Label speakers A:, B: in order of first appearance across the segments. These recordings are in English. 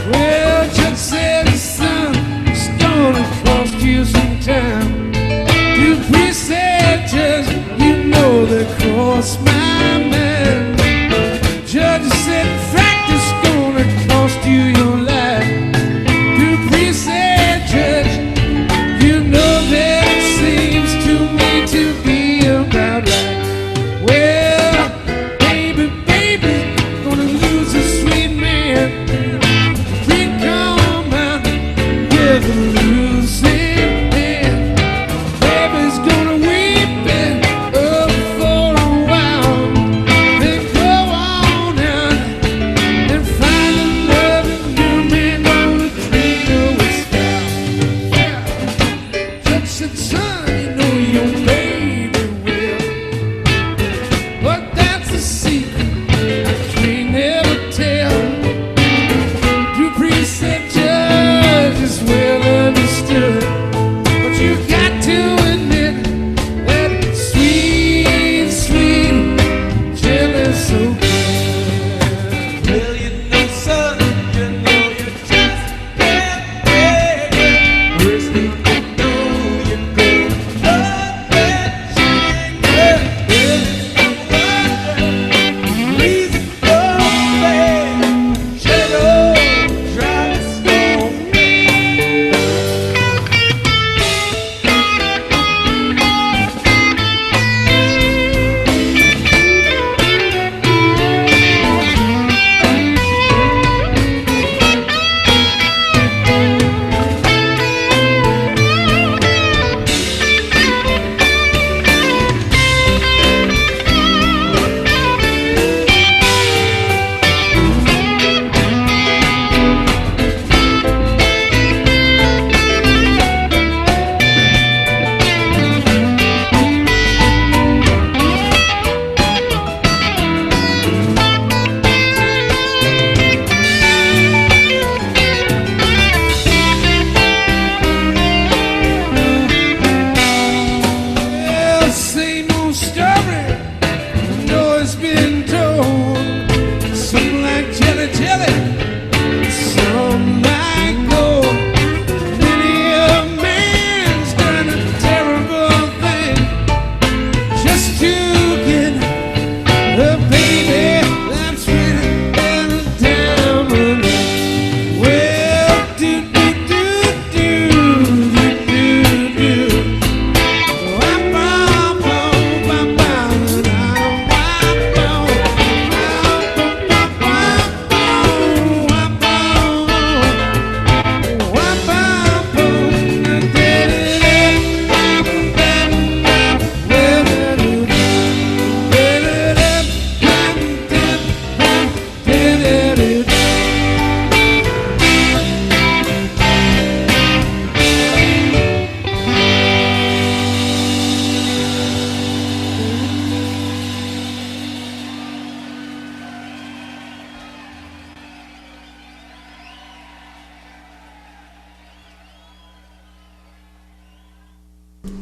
A: Well, just said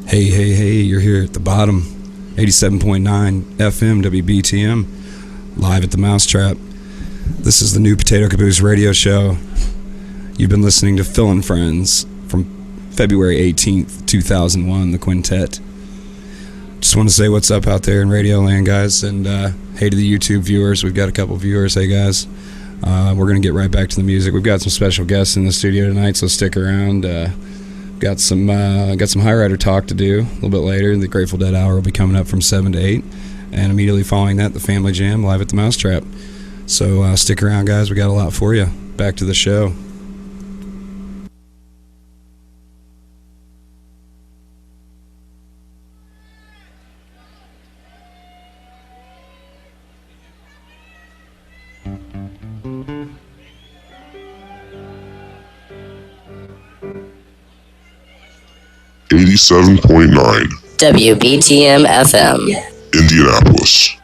A: Hey, hey, hey, you're here at the bottom. 87.9 FM WBTM, live at the Mousetrap. This is the new Potato Caboose radio show. You've been listening to Phil and Friends from February 18th, 2001, the quintet. Just want to say what's up out there in Radio Land, guys, and hey to the YouTube viewers. We've got a couple viewers. Hey, guys. We're going to get right back to the music. We've got some special guests in the studio tonight, so stick around. Got some Hyryder talk to do a little bit later. The Grateful Dead Hour will be coming up from 7 to 8, and immediately following that, the Family Jam live at the Mousetrap. So stick around, guys. We got a lot for you. Back to the show.
B: .9
C: WBTM FM
B: Indianapolis.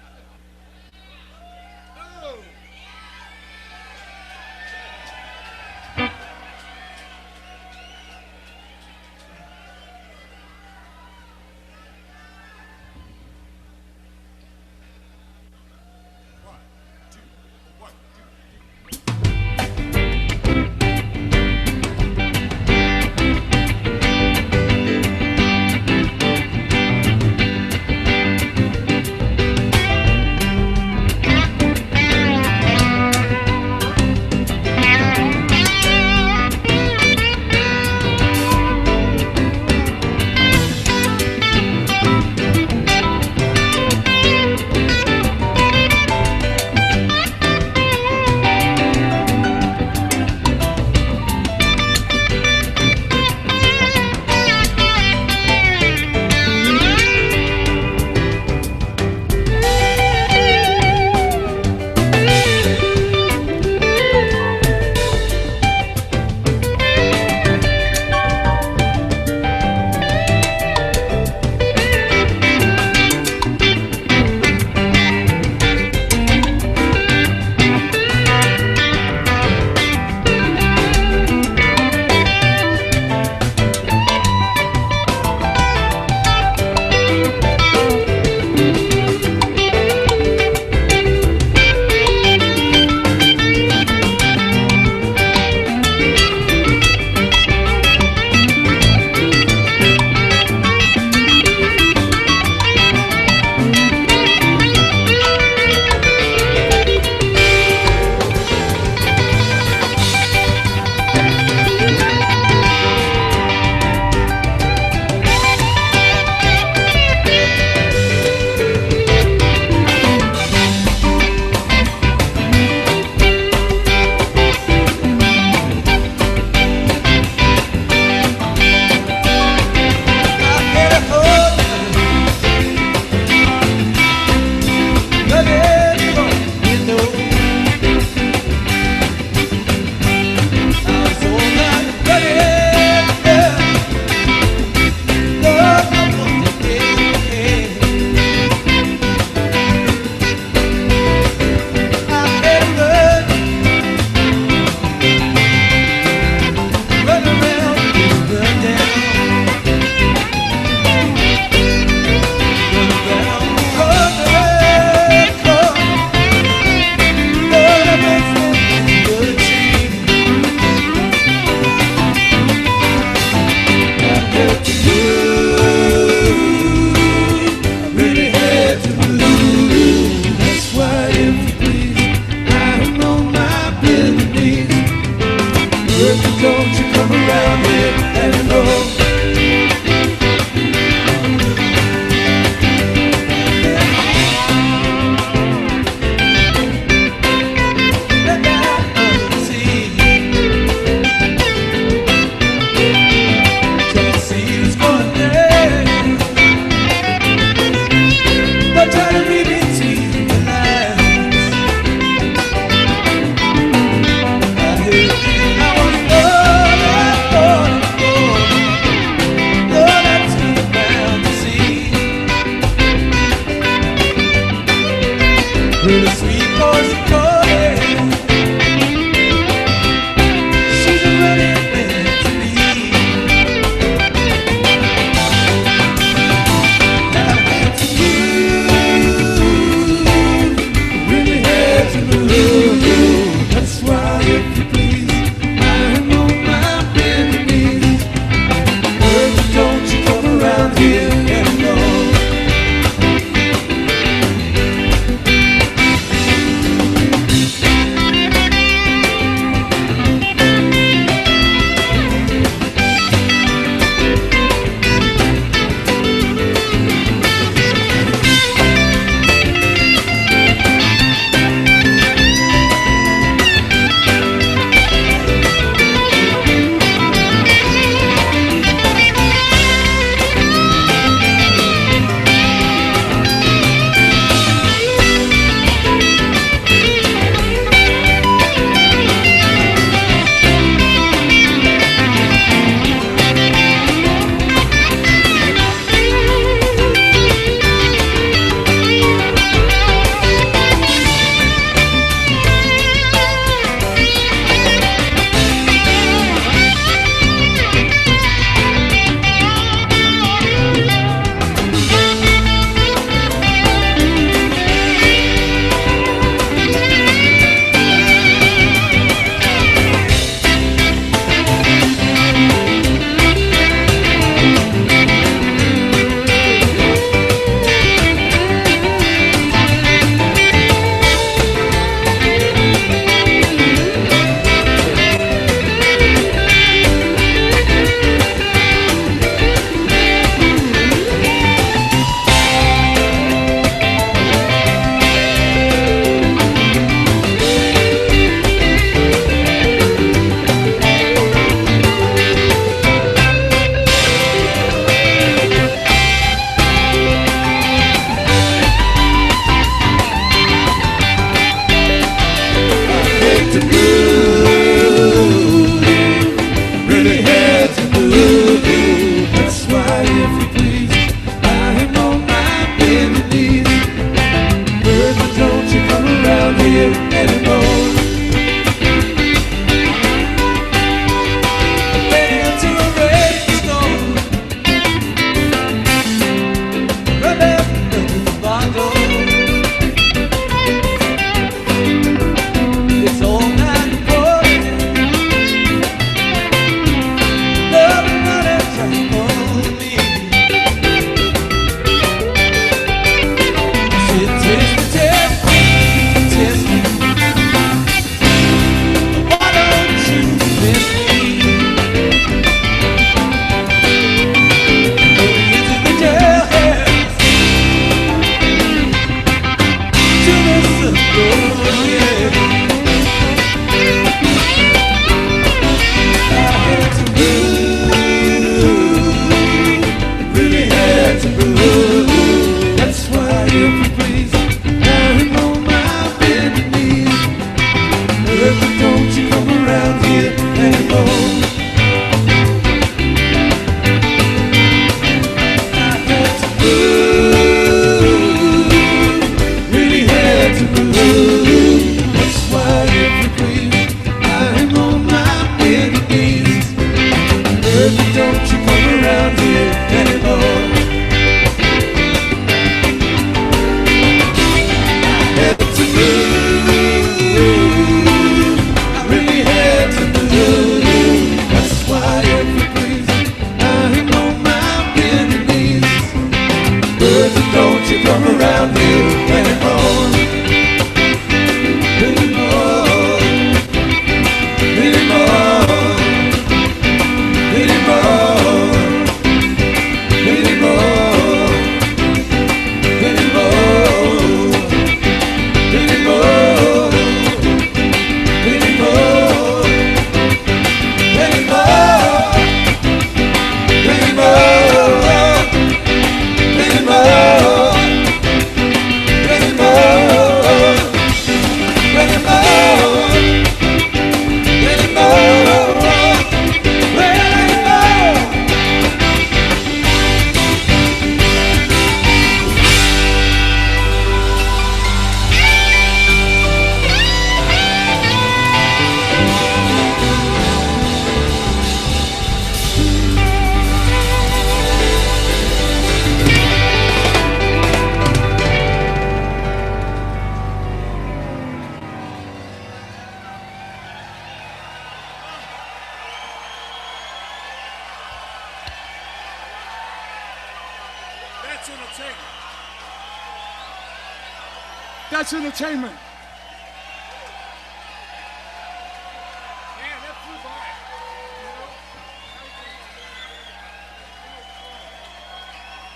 B: That's entertainment. Man,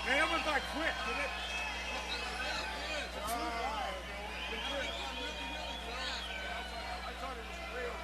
B: that went by quick, didn't it? I thought it was real.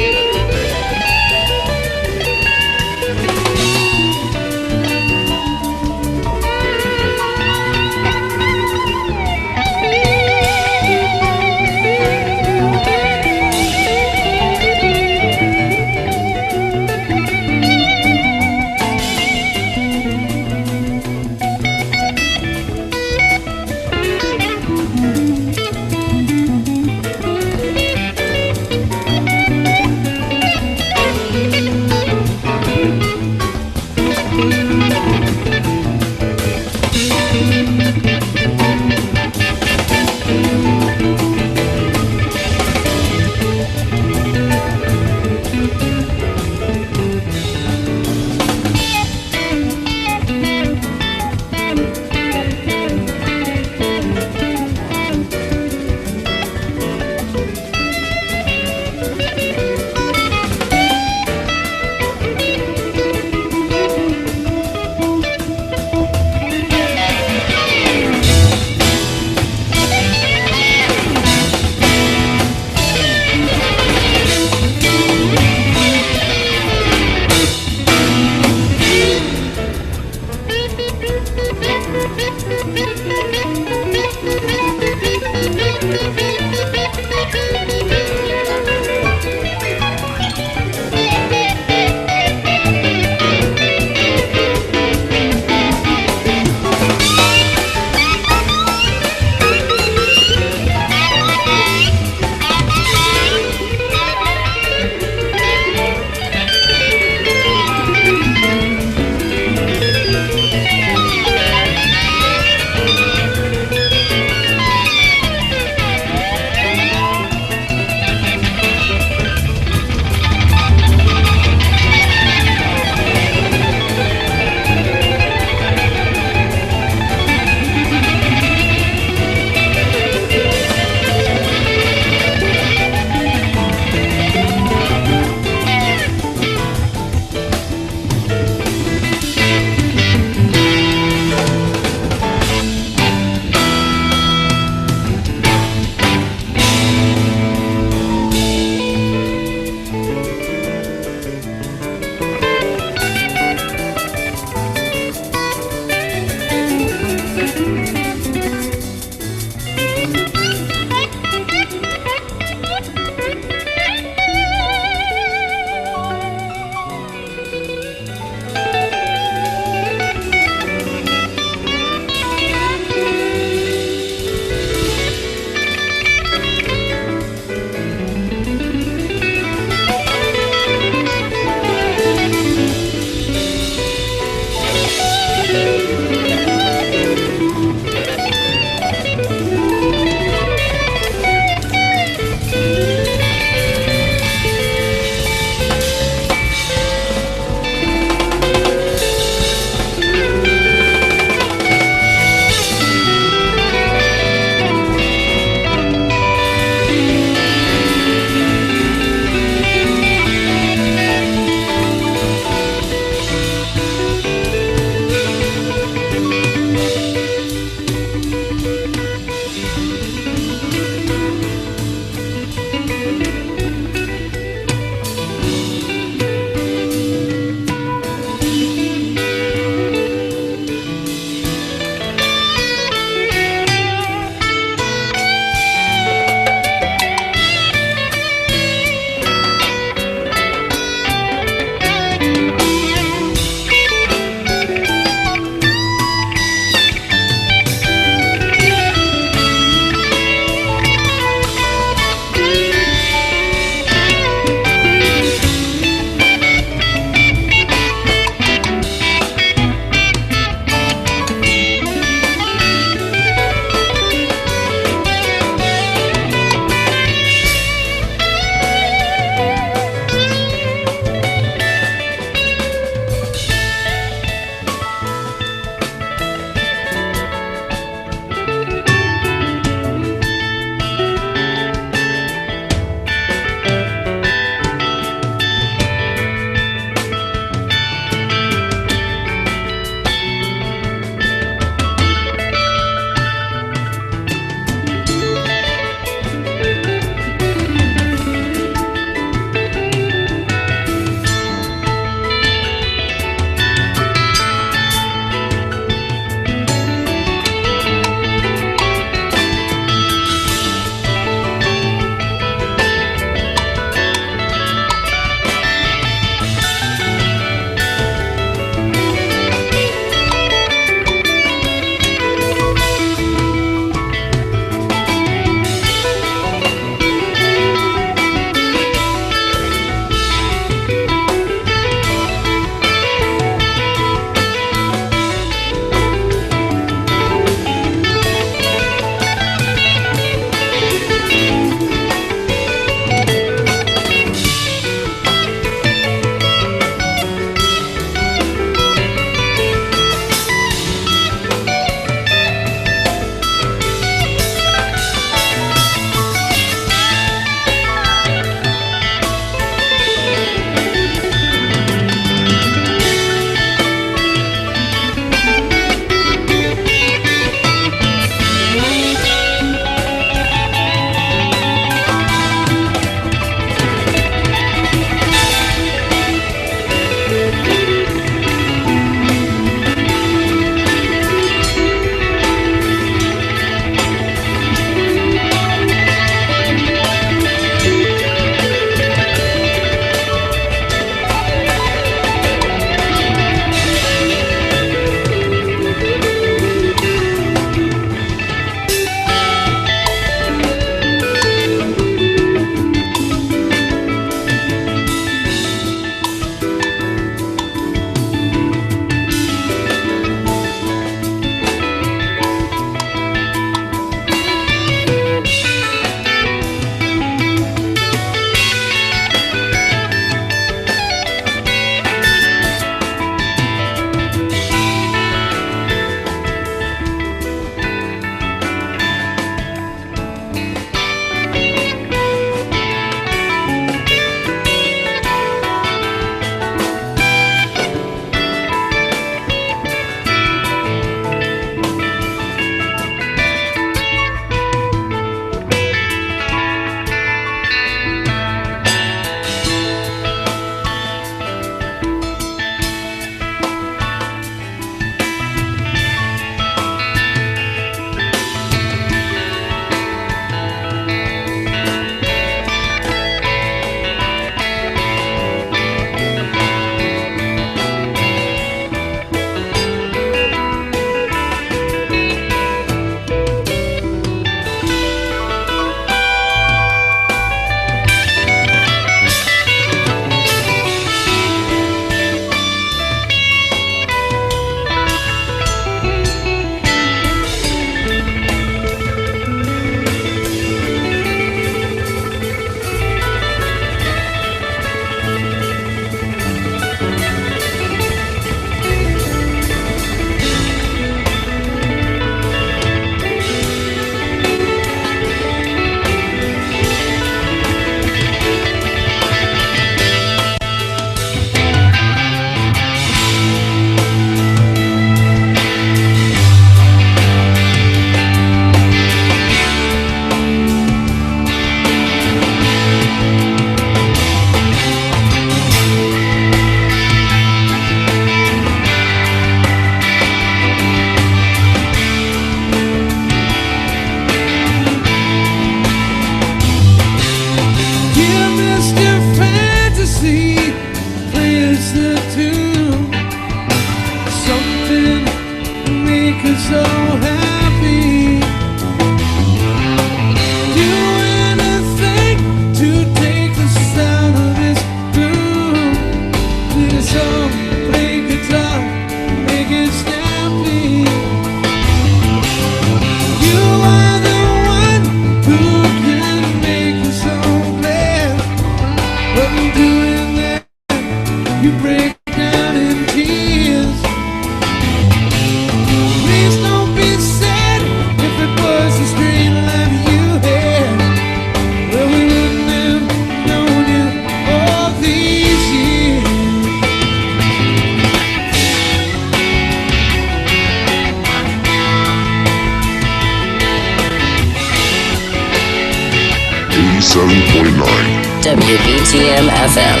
D: 87.9
C: WBTM FM.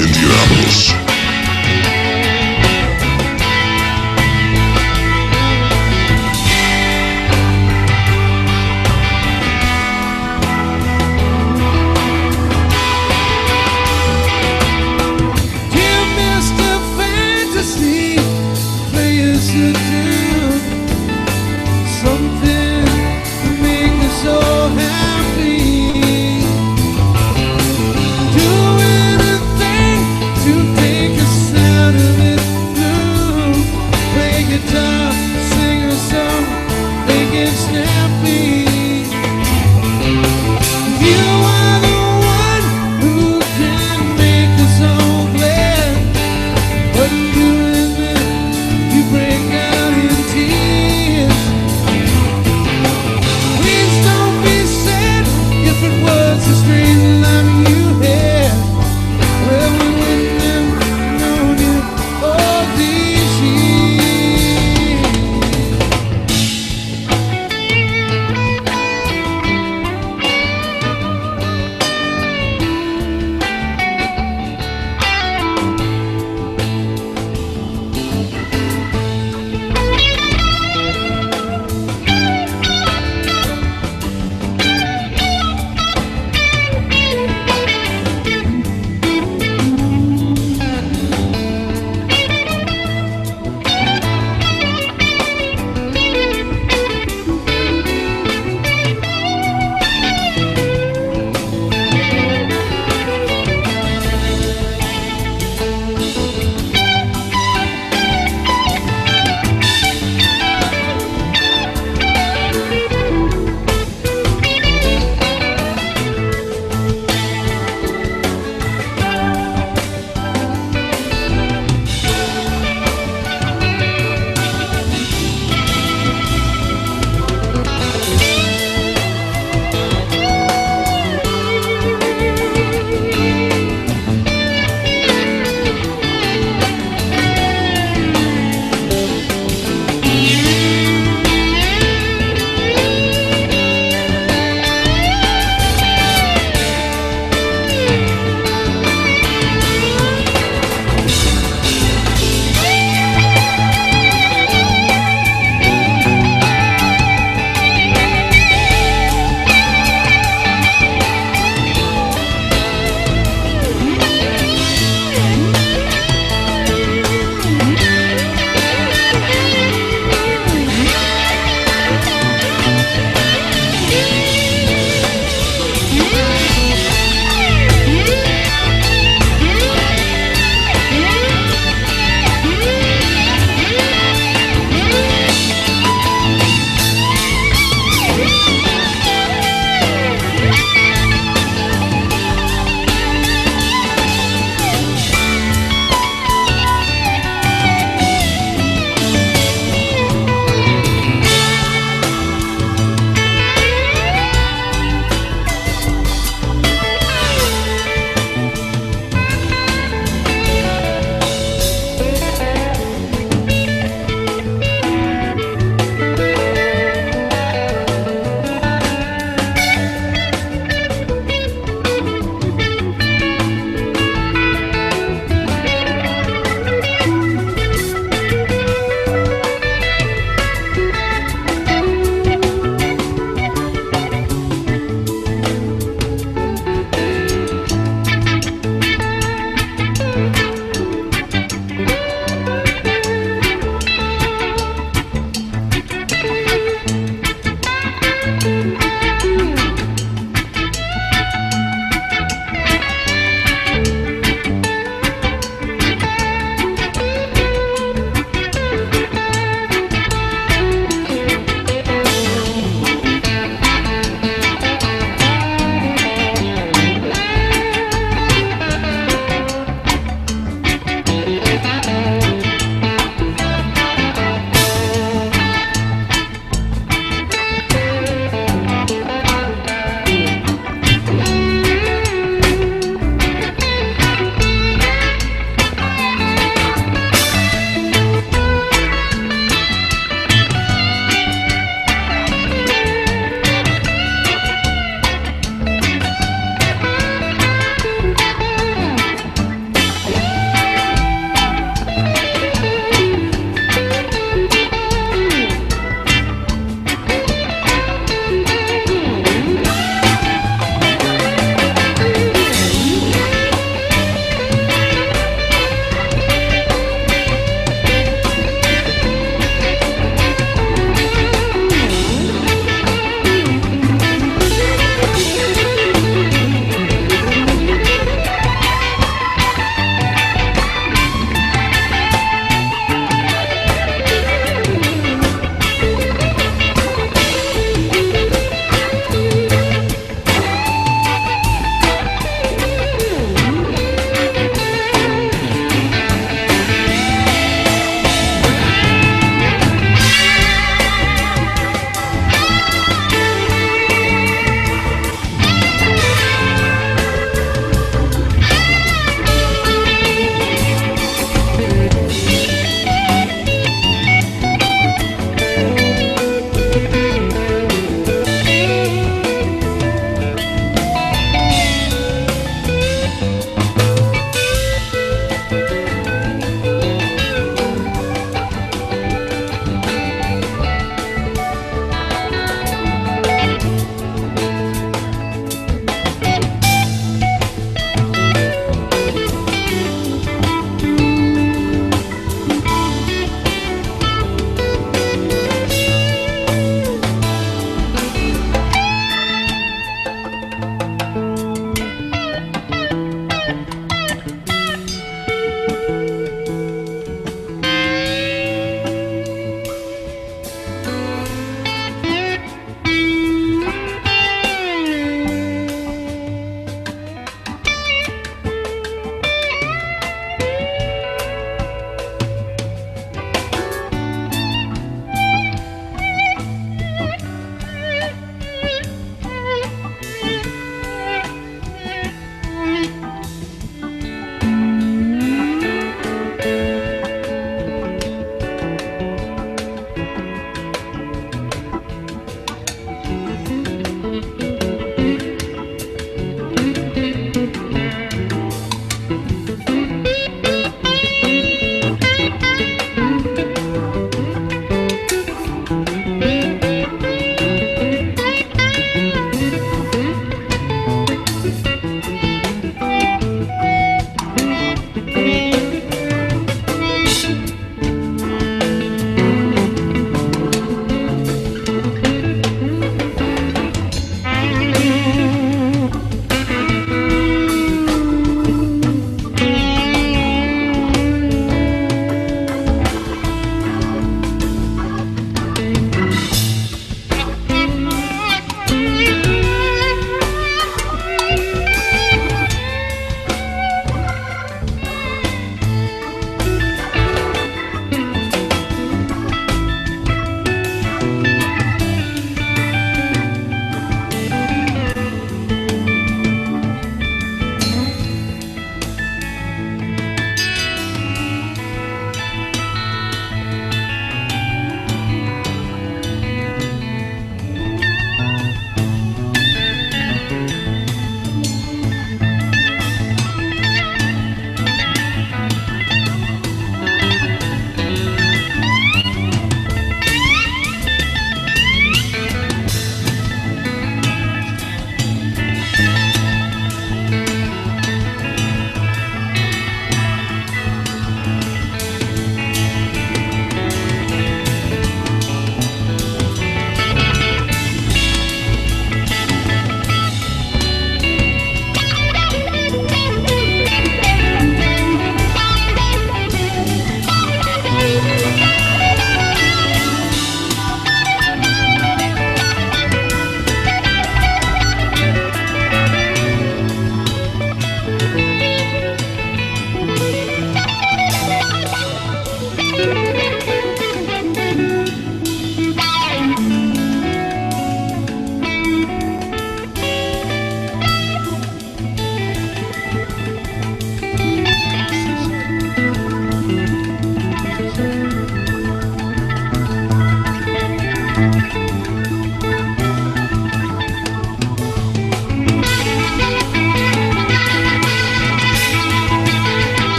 D: Indianapolis.
E: Do anything to take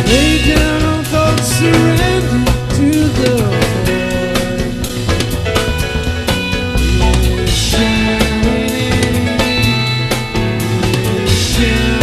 E: Lay down on thoughts, surrender to the void. It's shining, it's shining.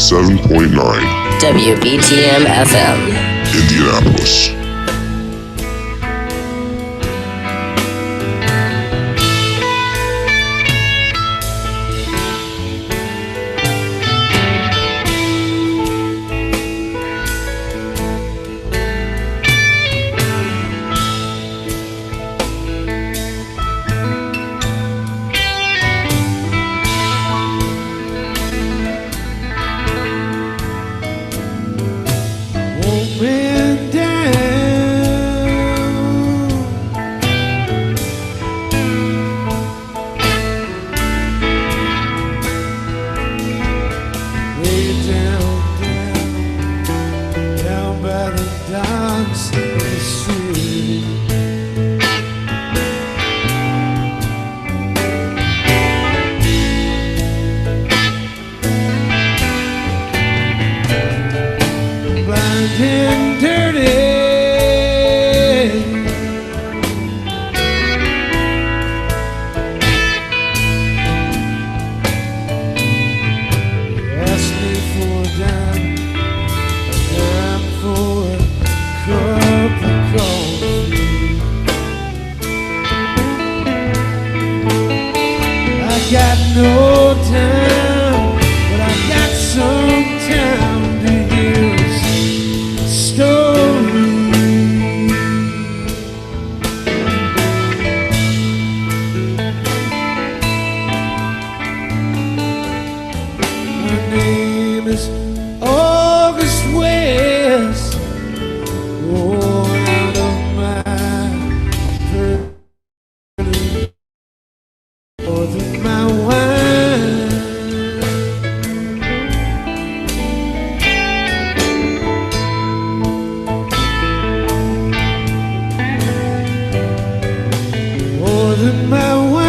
D: 87.9
C: WBTM FM.
D: Indianapolis.
E: this August west, worn out of my pearly, more than my wine. More than my wine.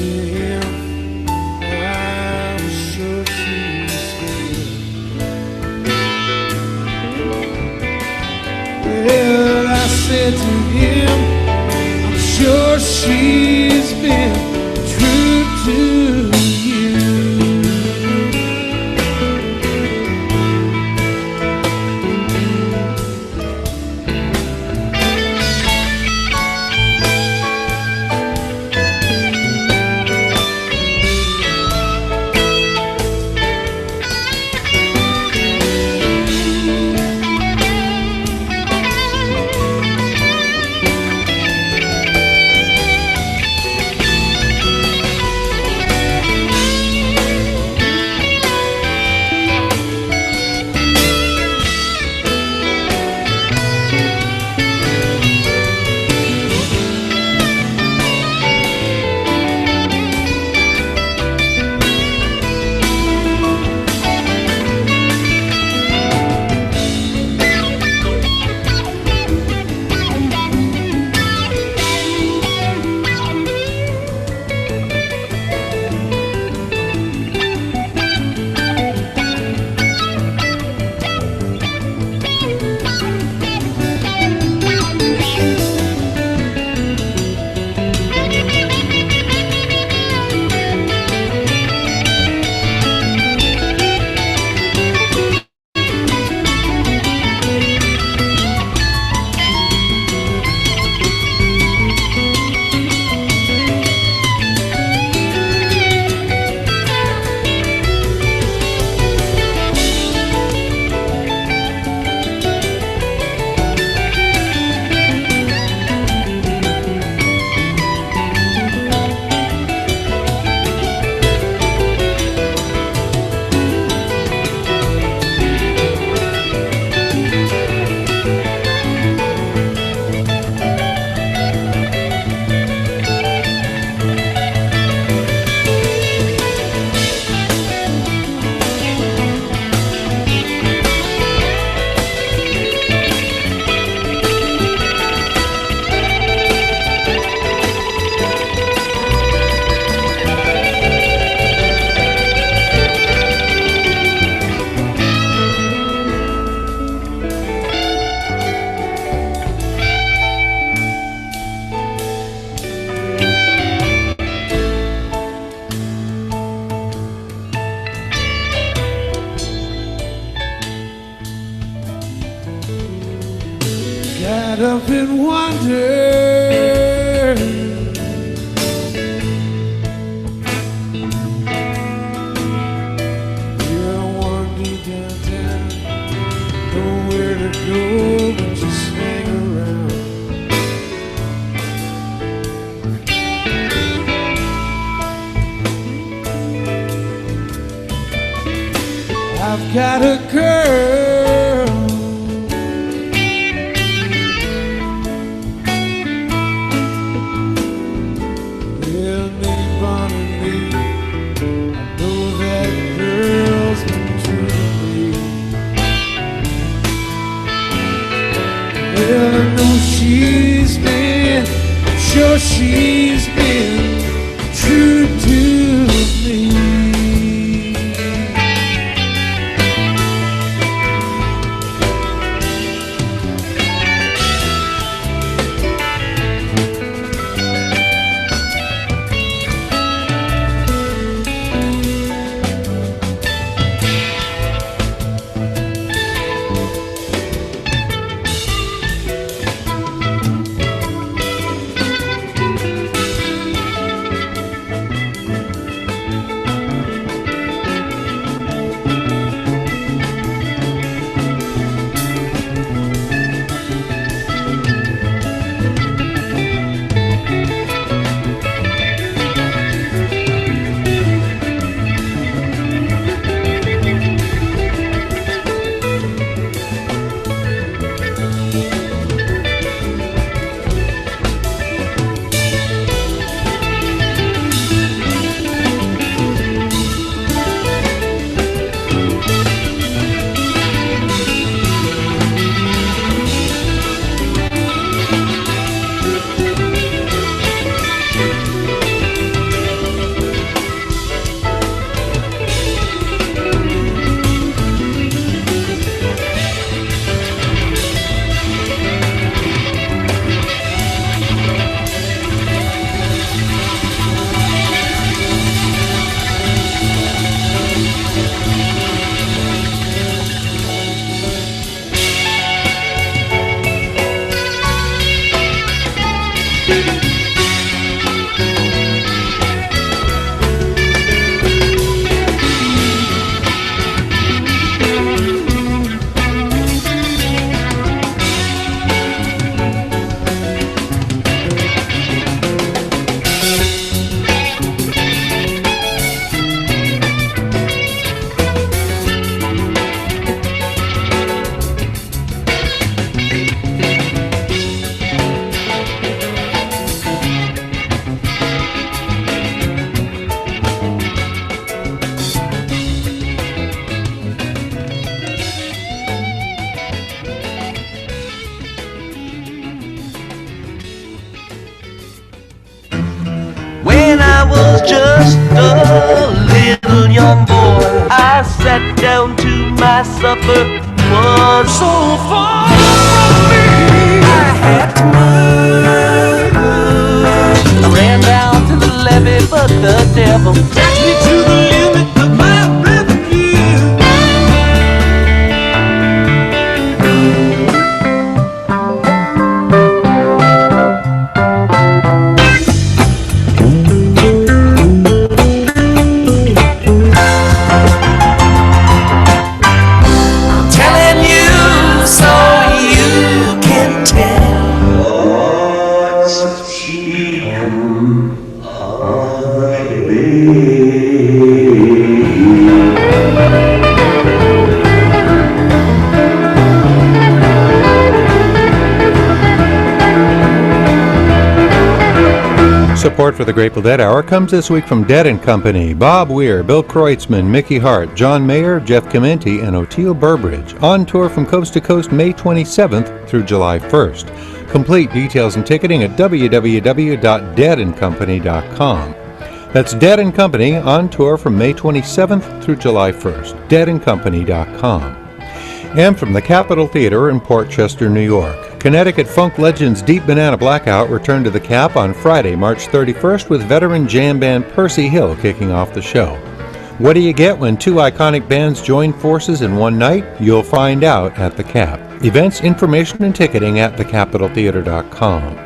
E: him, I'm sure she's good. Well, I said to him, I'm sure she's been true to you. Got up in wonder, yeah, I wander downtown, nowhere to go but just hang around. I've got a girl, yeah, named Bonnie. I know that girl's been true to me. Well, I know she's been, I'm sure she's been true to me.
F: young boy, I sat down to my supper. Was so far from me, I had to move. I ran down to the levee, but the devil dragged me to the limit of my revenue.
G: Support for the Grateful Dead Hour comes this week from Dead & Company, Bob Weir, Bill Kreutzmann, Mickey Hart, John Mayer, Jeff Chimenti, and Oteil Burbridge, on tour from coast to coast May 27th through July 1st. Complete details and ticketing at www.deadandcompany.com. That's Dead & Company on tour from May 27th through July 1st, deadandcompany.com. And from the Capitol Theater in Port Chester, New York, Connecticut funk legends Deep Banana Blackout return to the Cap on Friday, March 31st, with veteran jam band Percy Hill kicking off the show. What do you get when two iconic bands join forces in one night? You'll find out at the Cap. Events, information, and ticketing at thecapitoltheater.com.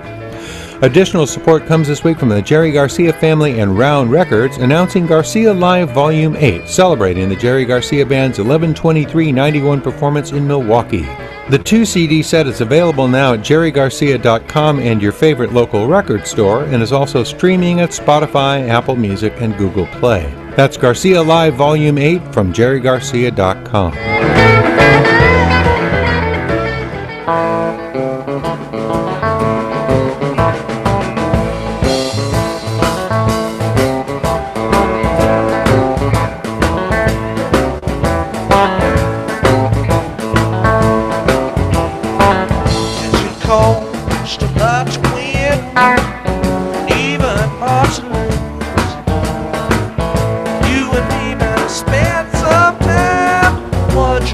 G: Additional support comes this week from the Jerry Garcia family and Round Records, announcing Garcia Live Volume 8, celebrating the Jerry Garcia Band's 11/23/91 performance in Milwaukee. The 2-CD set is available now at jerrygarcia.com and your favorite local record store, and is also streaming at Spotify, Apple Music, and Google Play. That's Garcia Live Volume 8 from jerrygarcia.com.
F: Spend some time. What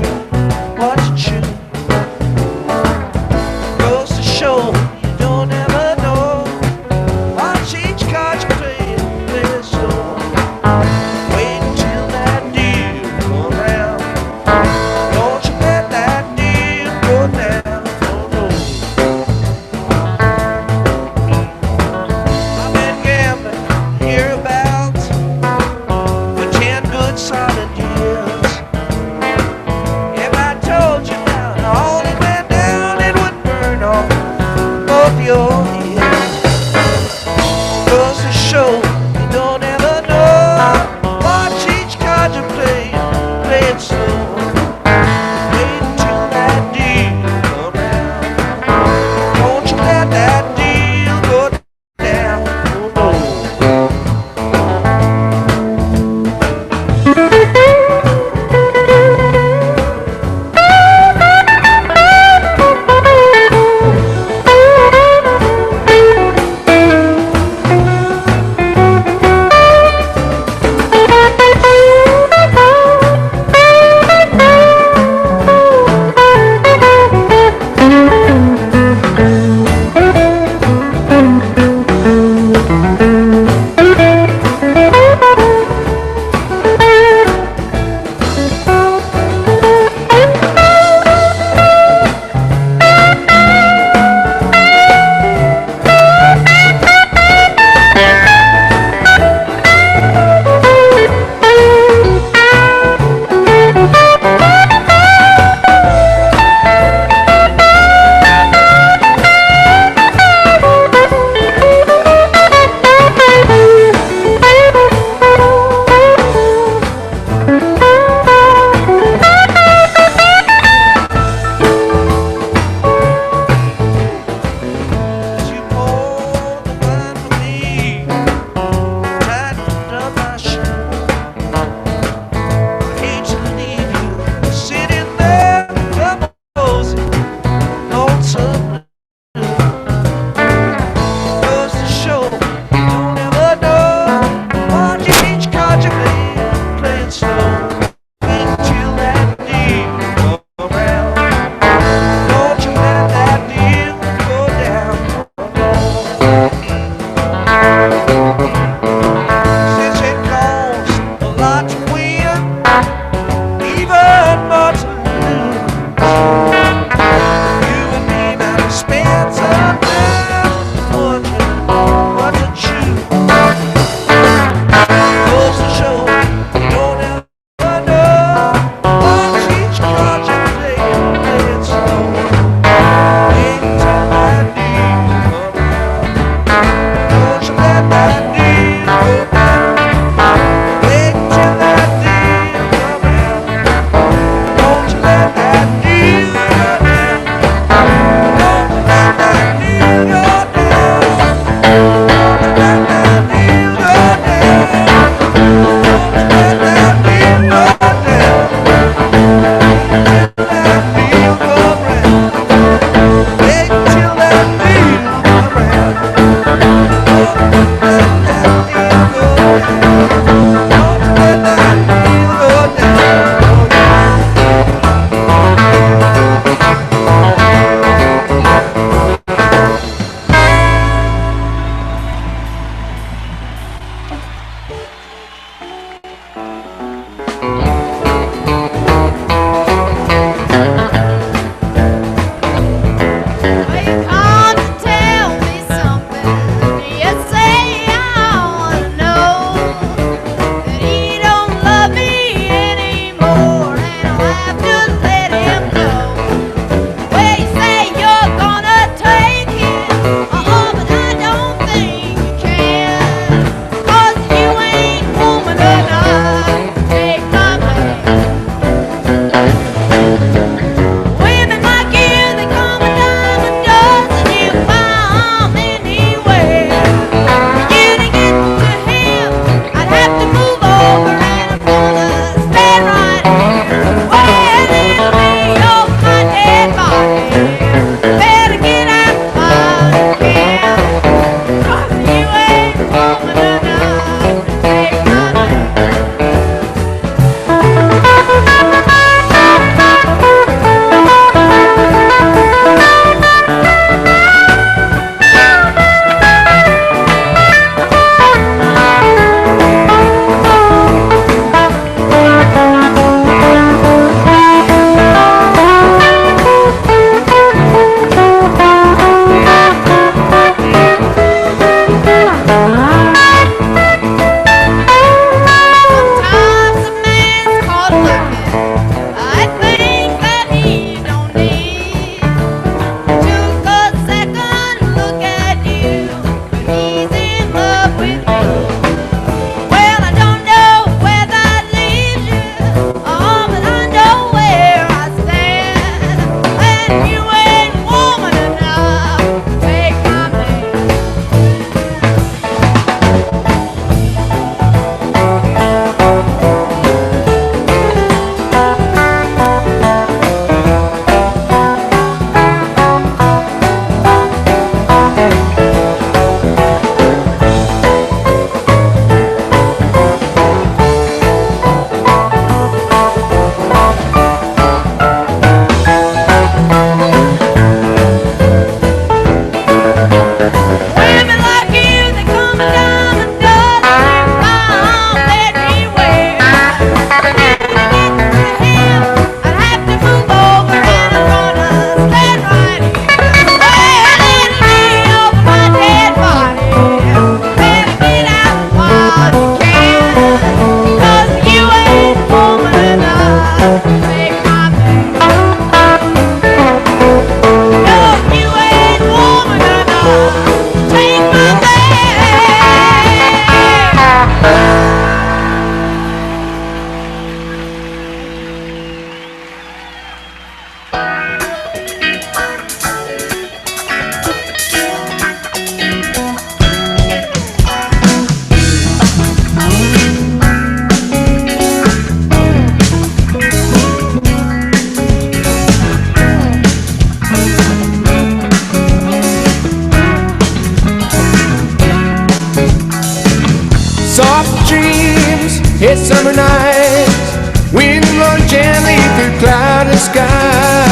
E: summer nights, wind blowing gently through clouded sky.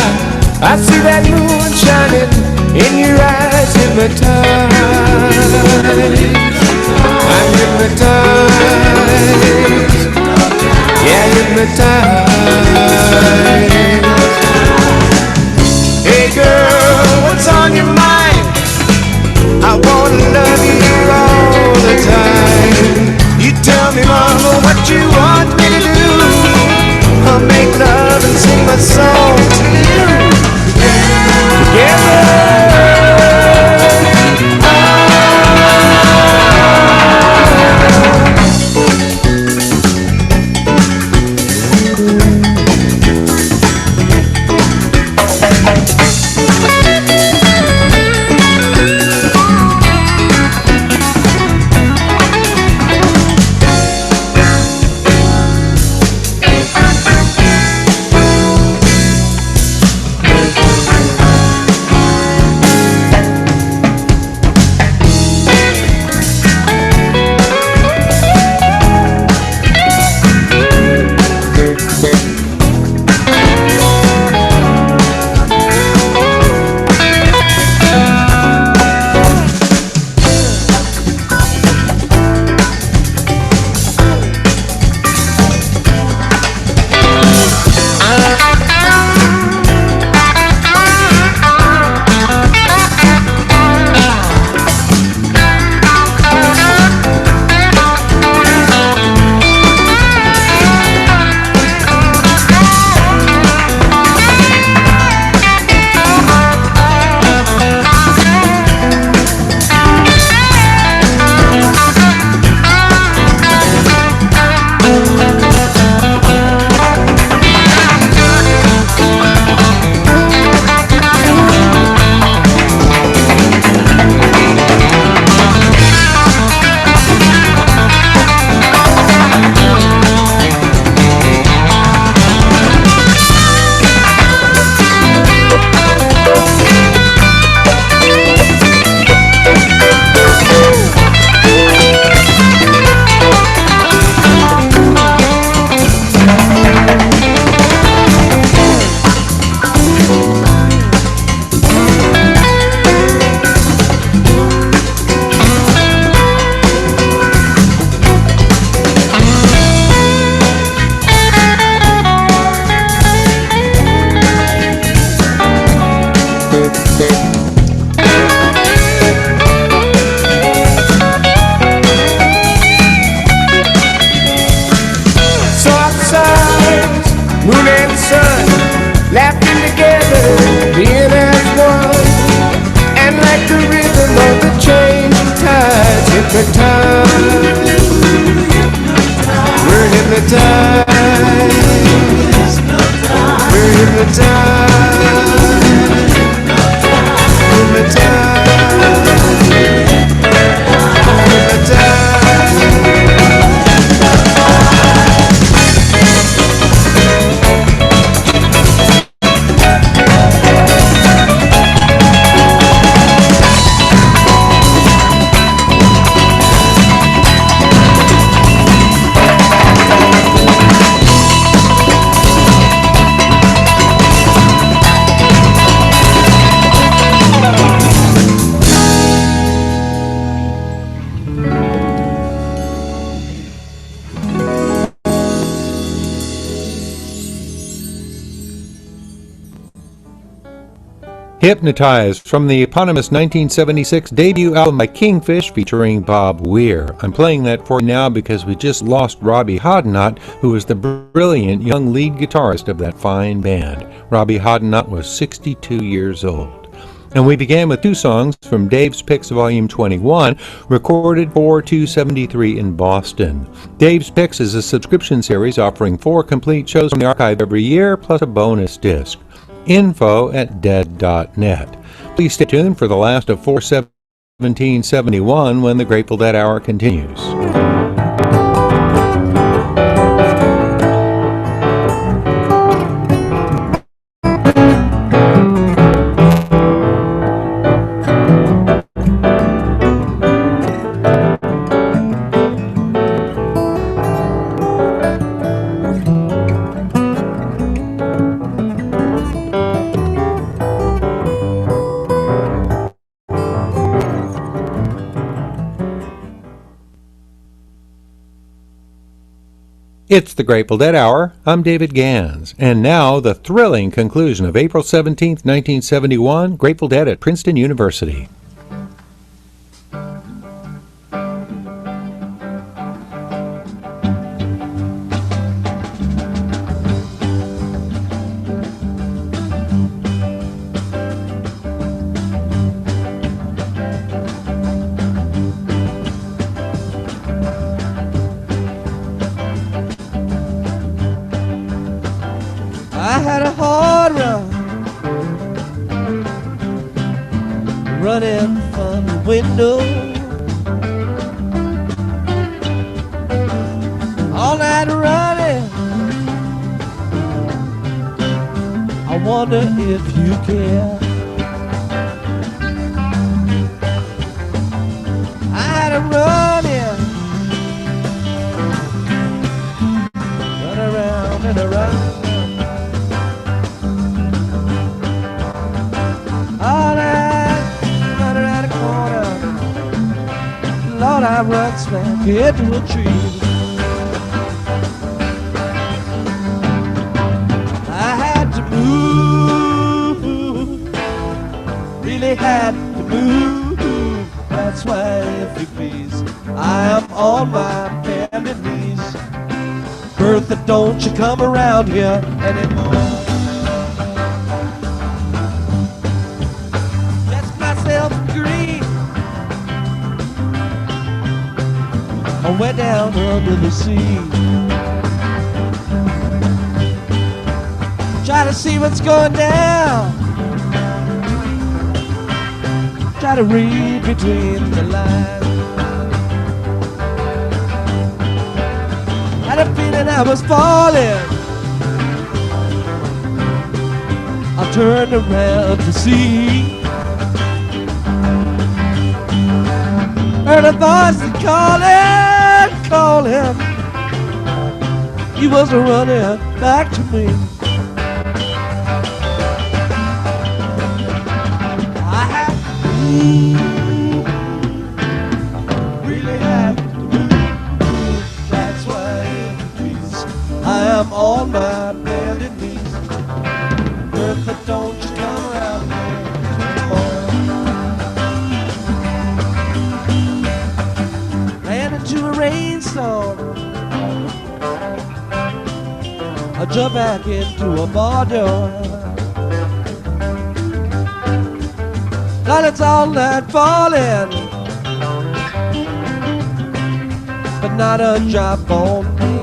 E: I see that moon shining in your eyes, hypnotized. I'm hypnotized. Yeah, hypnotized. Hey girl, what's on your mind? I wanna love you all the time. You tell me, mama, what you want me to do. I'll make love and sing my song to you. Together.
G: Hypnotized from the eponymous 1976 debut album by Kingfish featuring Bob Weir. I'm playing that for you now because we just lost Robbie Hodnott, who was the brilliant young lead guitarist of that fine band. Robbie Hodnott was 62 years old. And we began with two songs from Dave's Picks Volume 21, recorded for 273 in Boston. Dave's Picks is a subscription series offering 4 complete shows from the archive every year, plus a bonus disc. info@dead.net. Please stay tuned for the last of 4/17/71 when the Grateful Dead Hour continues. It's the Grateful Dead Hour. I'm David Gans. And now the thrilling conclusion of April 17th, 1971, Grateful Dead at Princeton University.
H: I had a hard run running from the window all night running. I wonder if you care. I had a running, run around and around. All night, right around the corner. Lord, I run smack into a tree. I had to move, really had to move. That's why, if you please, I am on my bended knees. Bertha, don't you come around here anymore. Green. I went down under the sea. Try to see what's going down. Try to read between the lines. Had a feeling I was falling. I turned around to see. Heard a voice calling. He was running back to me. I had to move, really had to move. That's why, please, I am on my bended knees. Bertha, don't you come around here anymore. To a rainstorm, I jump back into a bar door. Thought it's all night falling, but not a drop on me.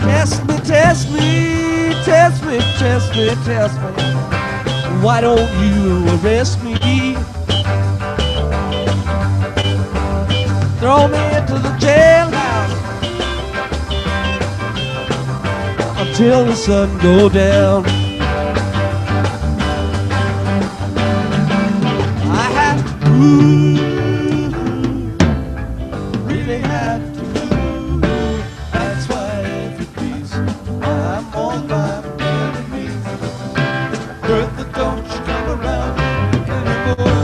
H: Test me, test me, test me, test me, test me. Why don't you arrest me? Throw me into the jailhouse until the sun go down. I had to move, really had to move. That's why, if you please, I'm on my knees. Bertha, don't you come around anymore.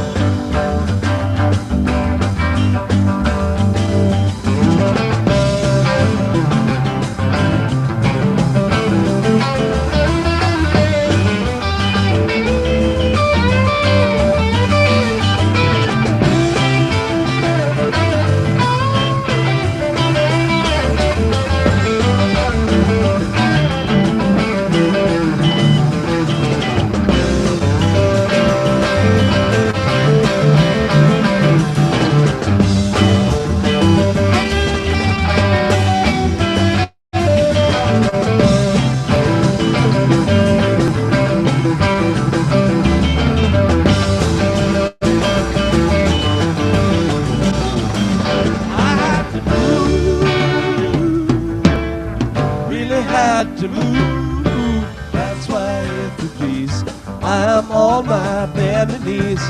H: To move, that's why, if you please, I'm on my bended knees.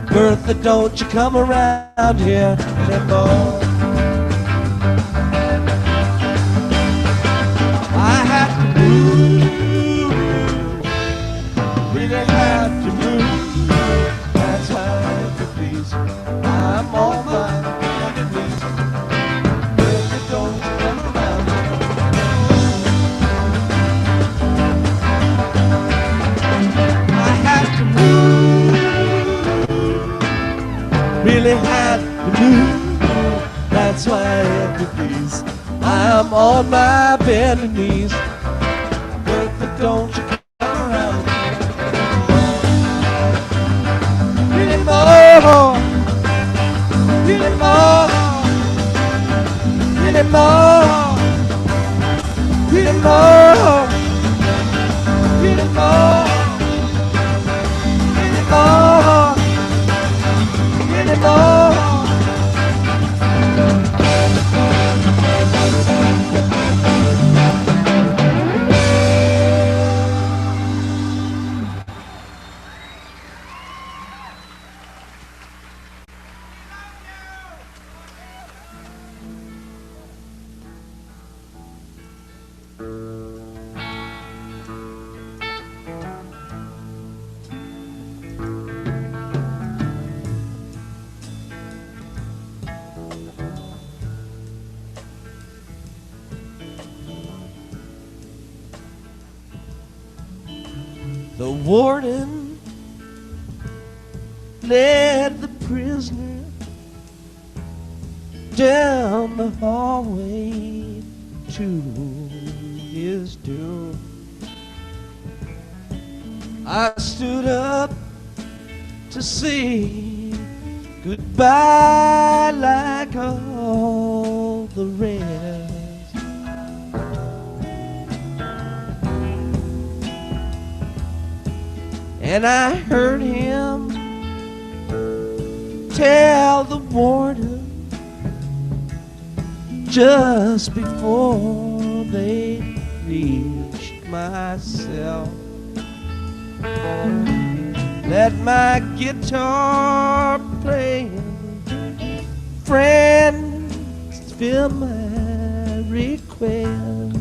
H: Bertha, don't you come around here anymore. I had to move, really had to move. That's why, if you please, I'm on my bended knees. really had to move. That's why every piece I'm on my bending knees. But don't you come around anymore, anymore, anymore, anymore, anymore, anymore, anymore. The warden led the prisoner down the hallway to his doom. I stood up to say goodbye like all the rest. And I heard him tell the warden just before they reached my cell, let my guitar playing friends fill my request.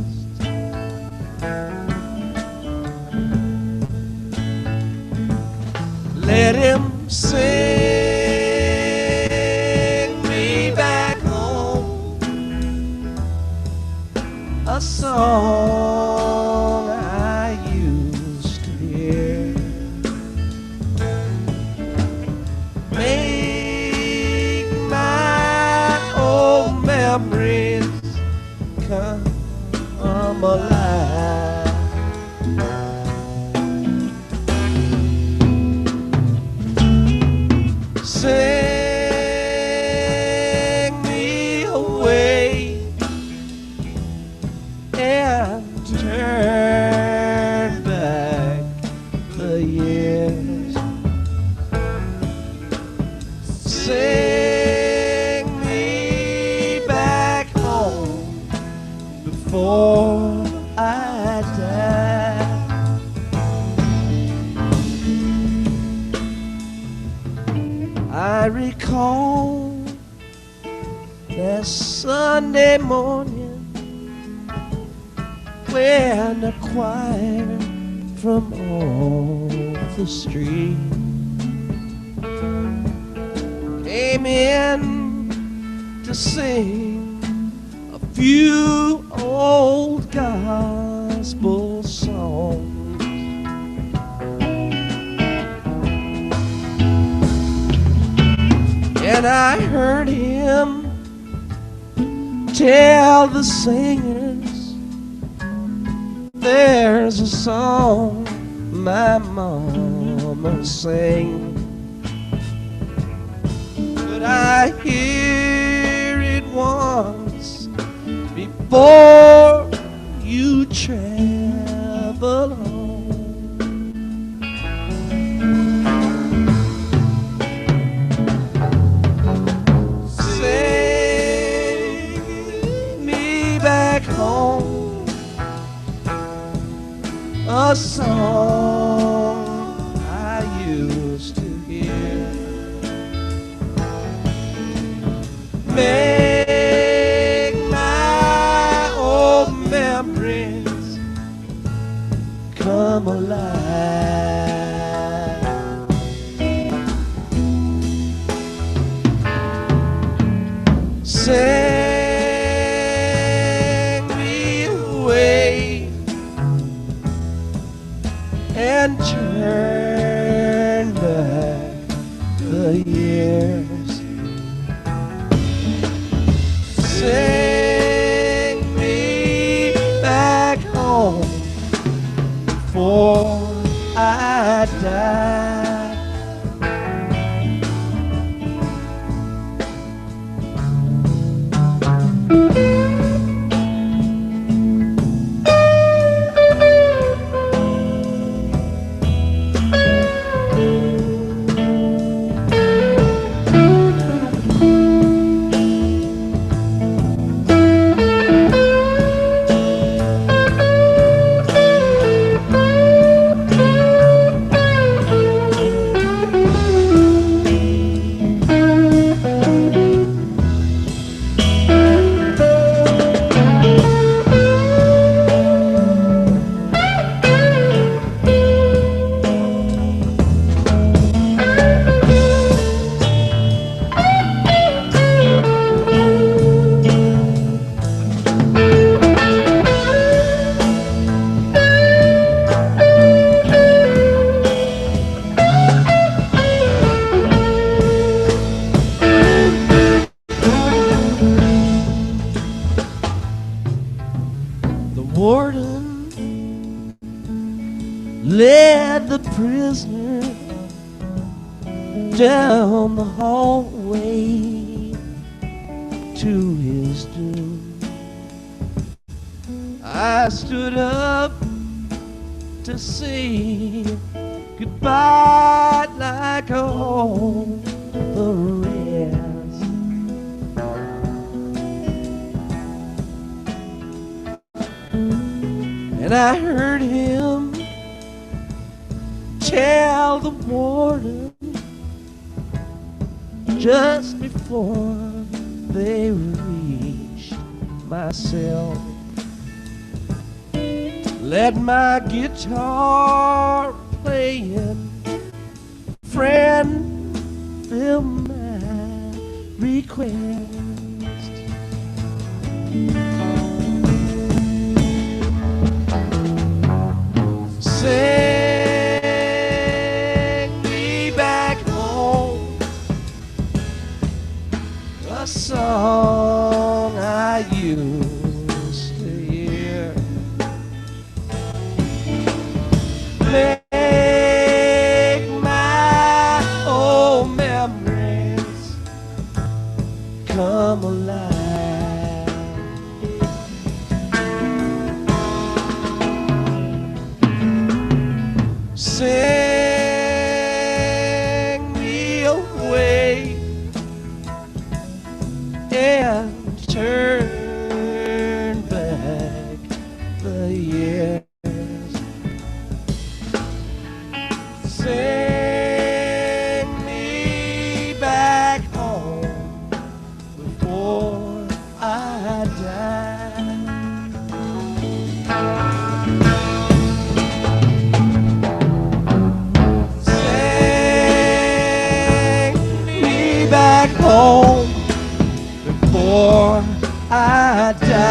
H: Let him sing me back home a song I used to hear. Make my old memories come alive. Sing me away and turn back the years. Sing me back home before I die. I recall that Sunday morning when the choir from off the street came in to sing a few old gospel songs. And I heard him tell the singers, there's a song my mama sang, but I hear it once before you travel home. Home a song I used to hear. Make my old memories come alive. Say and turn back the years. Sing me back home before I die.
F: led the prisoner down the hallway to his doom. I stood up to say goodbye like all the rest. And I heard him tell the warden just before they reached my cell, let my guitar playing friend fill my request. Sing me back home a song I used to hear. Make my old memories come alive. Sing me away and turn back the years. Sing me back home before I die. Back home before I die.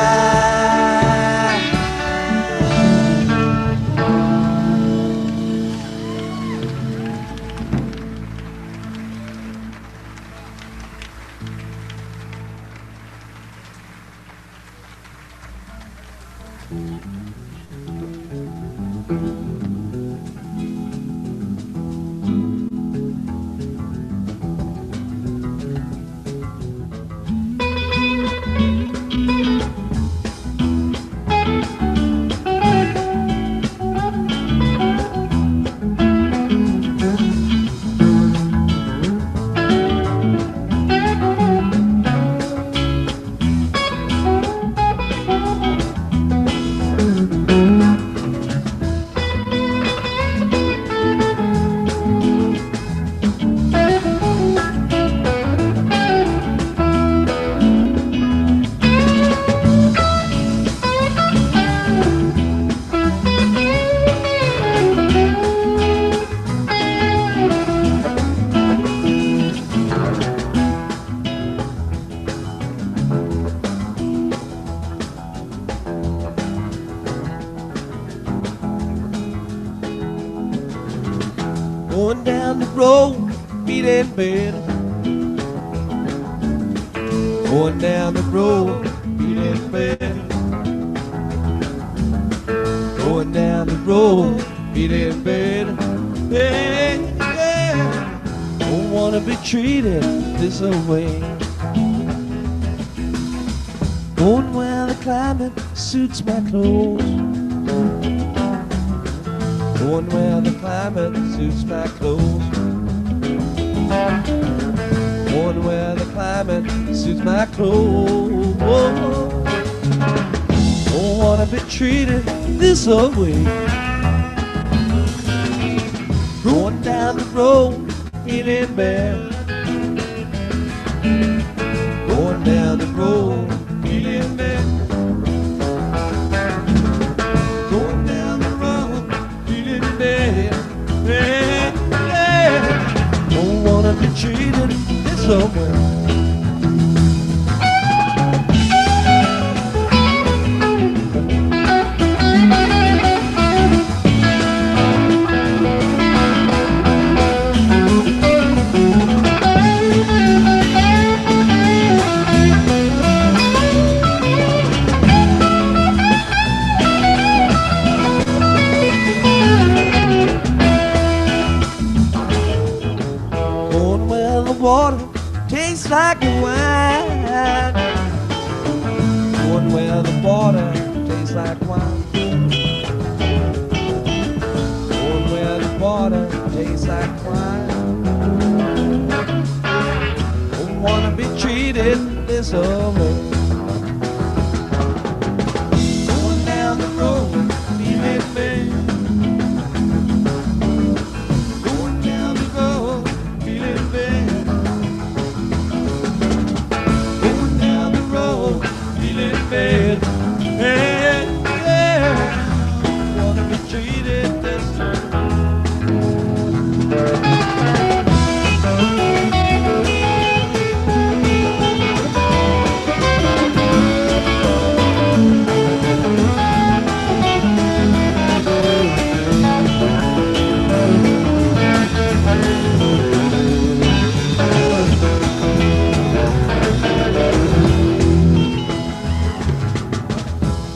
F: Going down the road, feeling better.
H: Going down the road, feeling better. Going down the road, feeling better. Hey, yeah. Don't wanna be treated this way. Going where the climate suits my clothes. Going where the climate suits my clothes. Going where the climate suits my clothes. Don't wanna be treated this way. Going down the road, feeling bad. Going down the road, feeling bad. Going down the road, feeling bad. Bad, bad. Don't wanna be treated this way. Water tastes like wine. Going where the water tastes like wine. Going where the water tastes like wine. Don't wanna be treated this way. Going down the road, feeling bad. Going down the road, feeling bad. Bed. Hey, yeah. Wanna be treated this way.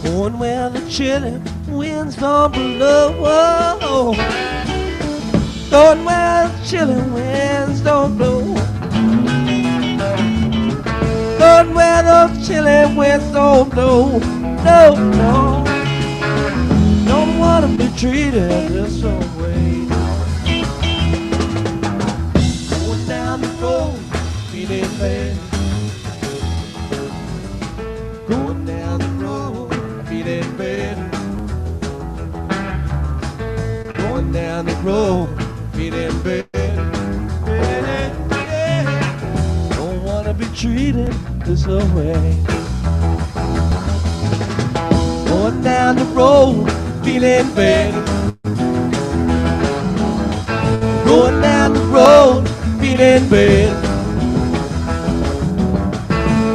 H: Going where the chilly winds don't blow. Going where the chilly winds don't blow. Going where those chilly winds don't blow. No, no. Don't wanna be treated this way. Going down the road, feeling bad. Going down the road, feeling better. Going down the road, feeling better. Don't wanna be treated this way. Going down the road, feeling better. Going down the road, feeling better.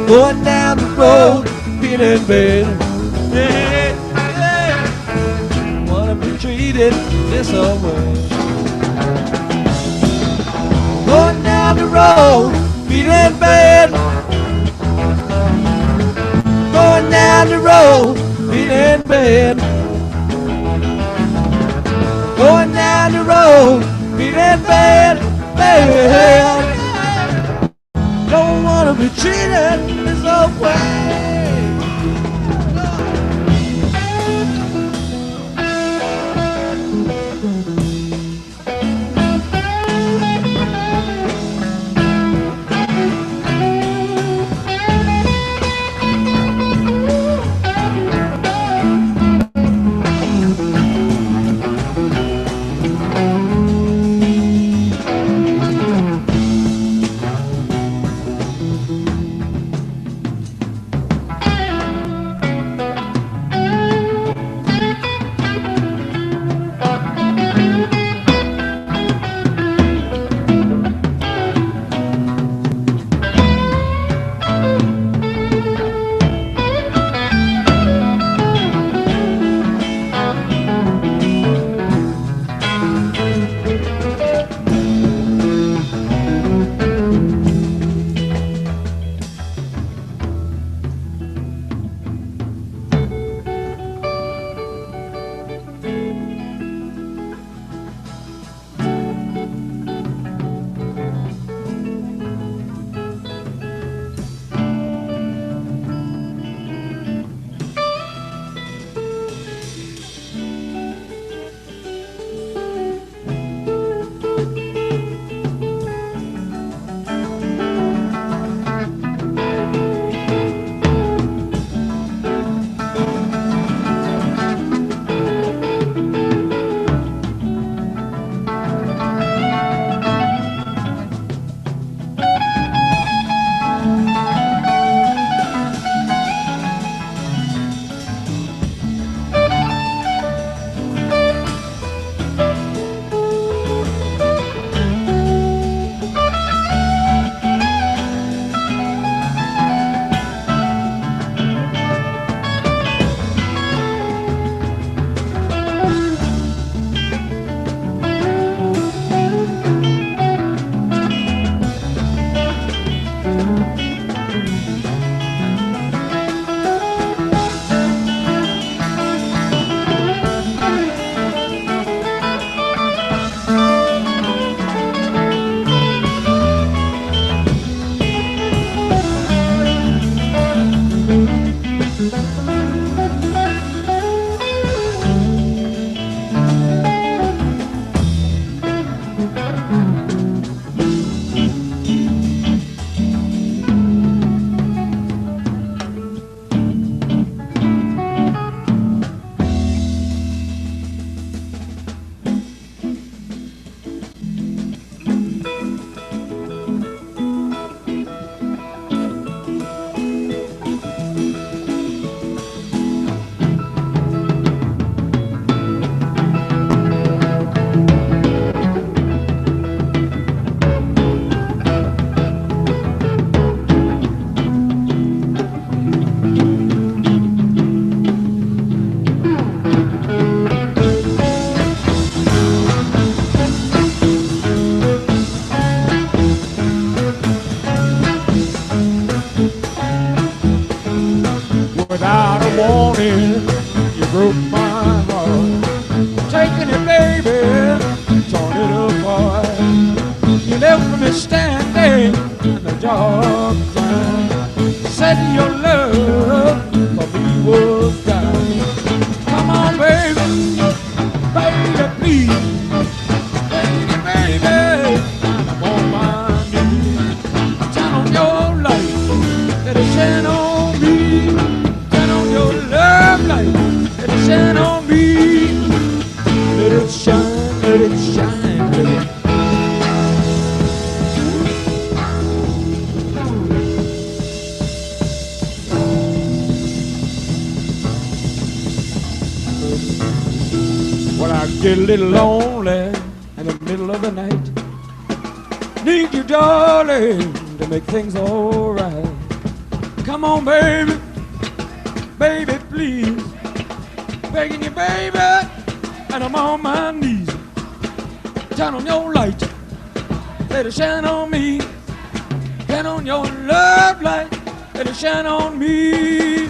H: Going down the road, feeling better. Yeah, yeah. Wanna be treated this way. Going down the road, feeling bad. Going down the road, feeling bad. Going down the road, feeling bad, bad. Don't wanna be treated this way.
B: baby, torn it apart. You left me standing in the dark crying. Said your love for me was dying. Come on, baby, baby, please. Baby, baby, I'm on my knees. Turn on your light, let it shine on me. Turn on your love light, let it shine on me. Let it shine, let it shine, let it. Well, I get a little lonely in the middle of the night. Need you, darling, to make things alright. Come on, baby, baby, please. Begging you, baby, and I'm on my knees. Turn on your light, let it shine on me. Turn on your love light, let it shine on me.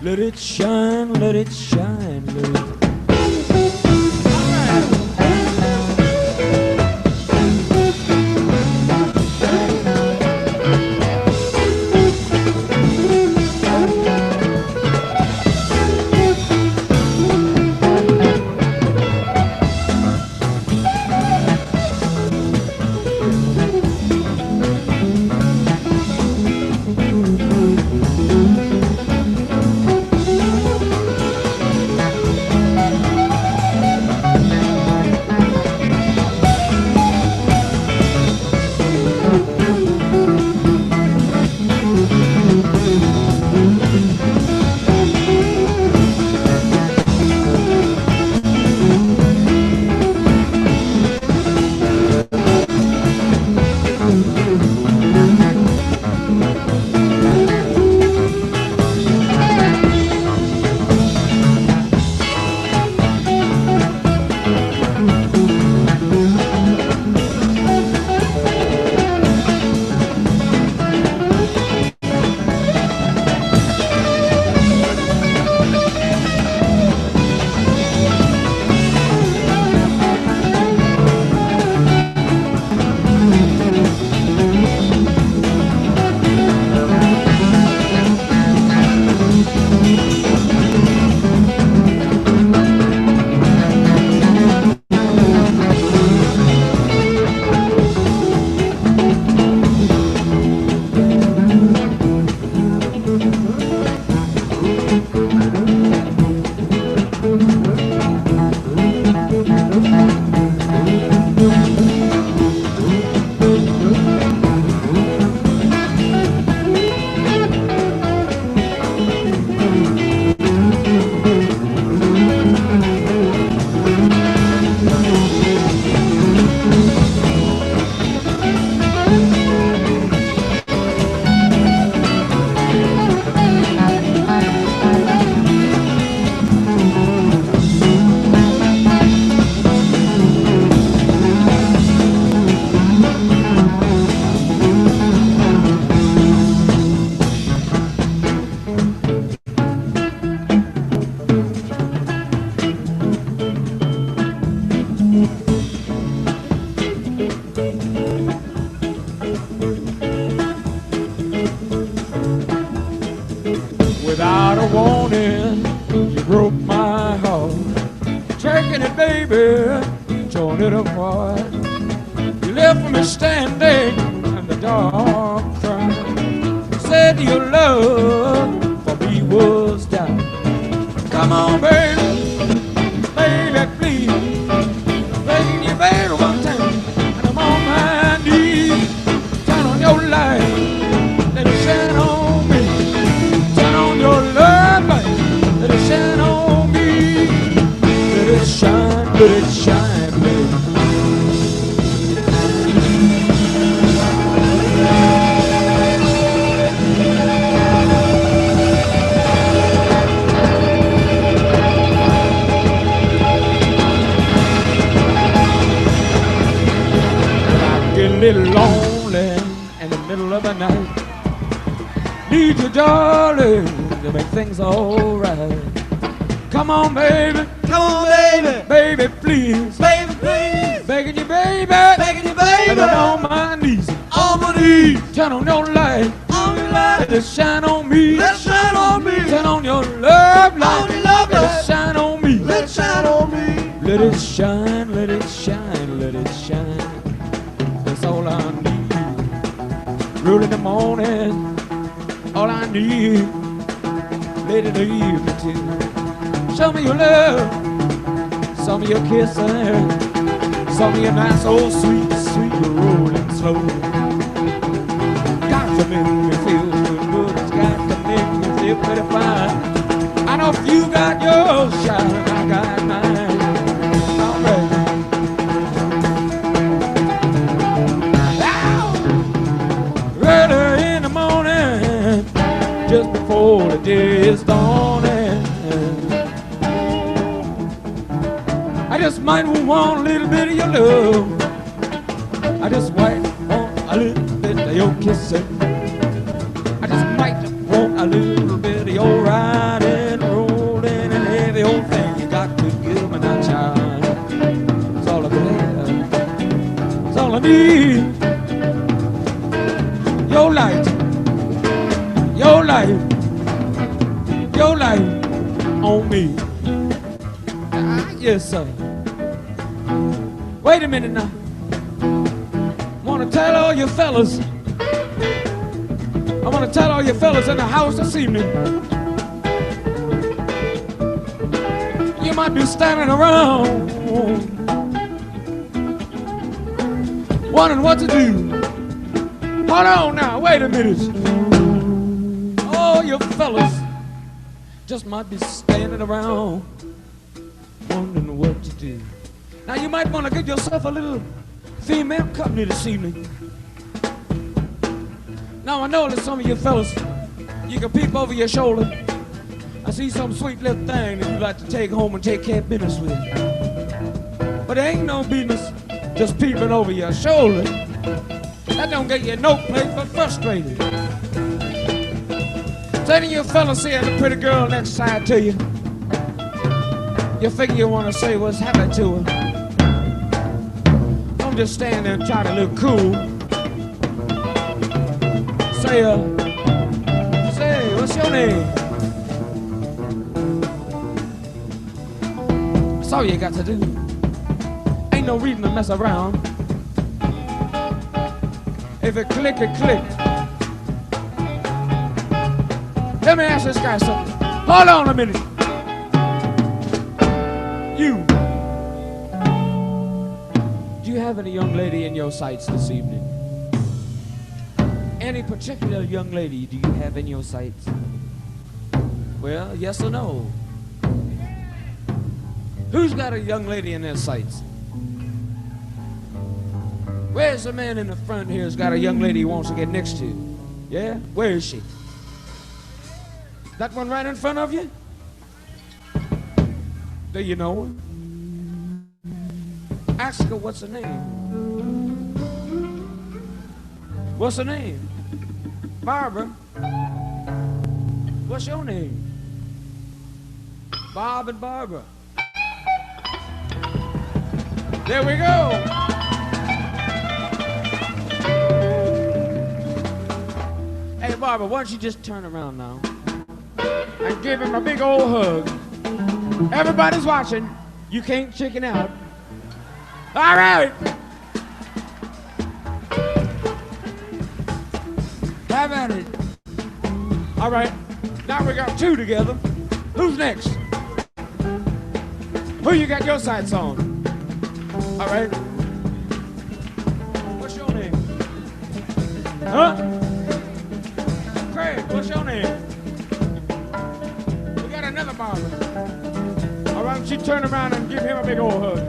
B: Let it shine, let it shine, let it. Without a warning, you broke my heart. Taking it, baby, torn it apart. You left me standing in the dark crying. Said your love for me was dying. Come on, baby, baby, please. Begging you, baby, one time, and I'm on my knees. Turn on your light, let it shine on me. Turn on your love light, let it shine on me. Let it shine, let it shine, baby. A little lonely in the middle of the night. Need you, darling, to make things alright. Come on, baby,
H: Come on, baby.
B: Baby, please.
H: Baby, please.
B: Begging you, baby.
H: Begging you, baby.
B: And I'm on my knees.
H: On my knees.
B: Turn on your light.
H: On your light.
B: Let it shine on me.
H: Let it shine on me.
B: Turn on your love light.
H: On your love
B: Let
H: light.
B: it shine on me.
H: Let it shine on me.
B: Let it shine, let it shine, let it shine. That's all I need. Early in the morning, all I need. Late in the evening too. Show me your love, some of your kissing, some of your nice old sweet, sweet rolling slow. Got to make me feel good, it's got to make me feel pretty fine. I know if you got yours shine, I got mine. Early in the morning, just before the day is dawning, I just might want a little bit of your love. I just might want a little bit of your kissing. I just might want a little bit of your riding, rolling, and every old thing you got to give me now, child. It's all I can. It's all I need. Your light, your light, your light on me. Yes, sir. Wait a minute now. Want to tell all you fellas. I want to tell all you fellas in the house this evening. You might be standing around wondering what to do. Hold on now, wait a minute. All you fellas just might be standing around wondering what to do. Now you might want to get yourself a little female company this evening. Now I know that some of you fellas, you can peep over your shoulder. I see some sweet little thing that you like to take home and take care of business with. But there ain't no business just peeping over your shoulder. That don't get you no place but frustrated. So any of you fellas seeing a pretty girl next side to you, you figure you want to say what's happening to her. Don't just stand there and try to look cool. Say, what's your name? That's all you got to do. Ain't no reason to mess around. If it click, it clicked. Let me ask this guy something. Hold on a minute. You. Do you have any young lady in your sights this evening? Any particular young lady do you have in your sights? Well, yes or no? Who's got a young lady in their sights? Where's the man in the front here who's got a young lady he wants to get next to? Yeah? Where is she? That one right in front of you? Do you know her? Ask her what's her name. What's her name? Barbara. What's your name? Bob and Barbara. There we go. Hey, Barbara, why don't you just turn around now and give him a big old hug. Everybody's watching. You can't chicken out. All right. Have at it. All right. Now we got two together. Who's next? Who you got your sights on? All right. What's your name? Huh? Craig, what's your name? We got another Barbara. All right, she turn around and give him a big old hug.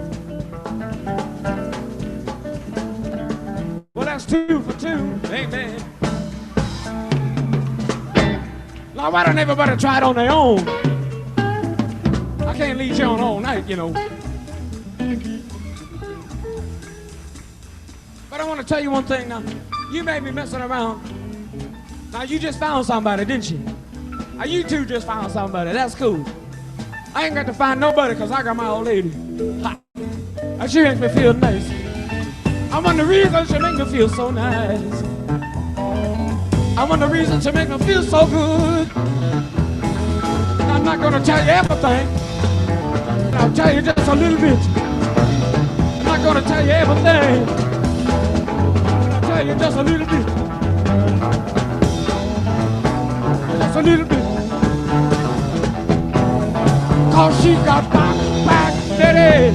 B: Well, that's 2 for 2. Amen. Now, why don't everybody try it on their own? I can't leave you on all night, you know. But I want to tell you one thing now. You may be messing around. Now, you just found somebody, didn't you? Now, you two just found somebody. That's cool. I ain't got to find nobody because I got my old lady. Ha. And she makes me feel nice. I want the reason she make me feel so nice. I want the reason she make me feel so good. And I'm not gonna tell you everything. I'll tell you just a little bit. I'm not gonna tell you everything. I'll tell you just a little bit. Just a little bit. Cause she got back steady,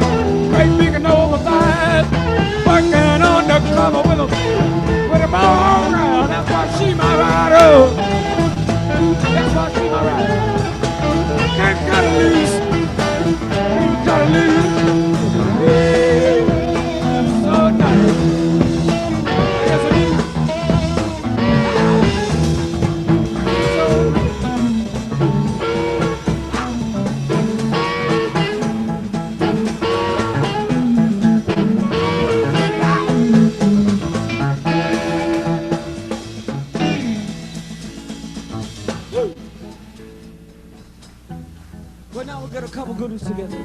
B: great big and oversized, working undercover with a ball round. That's why she my rider. That's why she my rider. Can't cut her loose. Can't cut her loose. So nice. Yes, it is. Get a couple goodies together.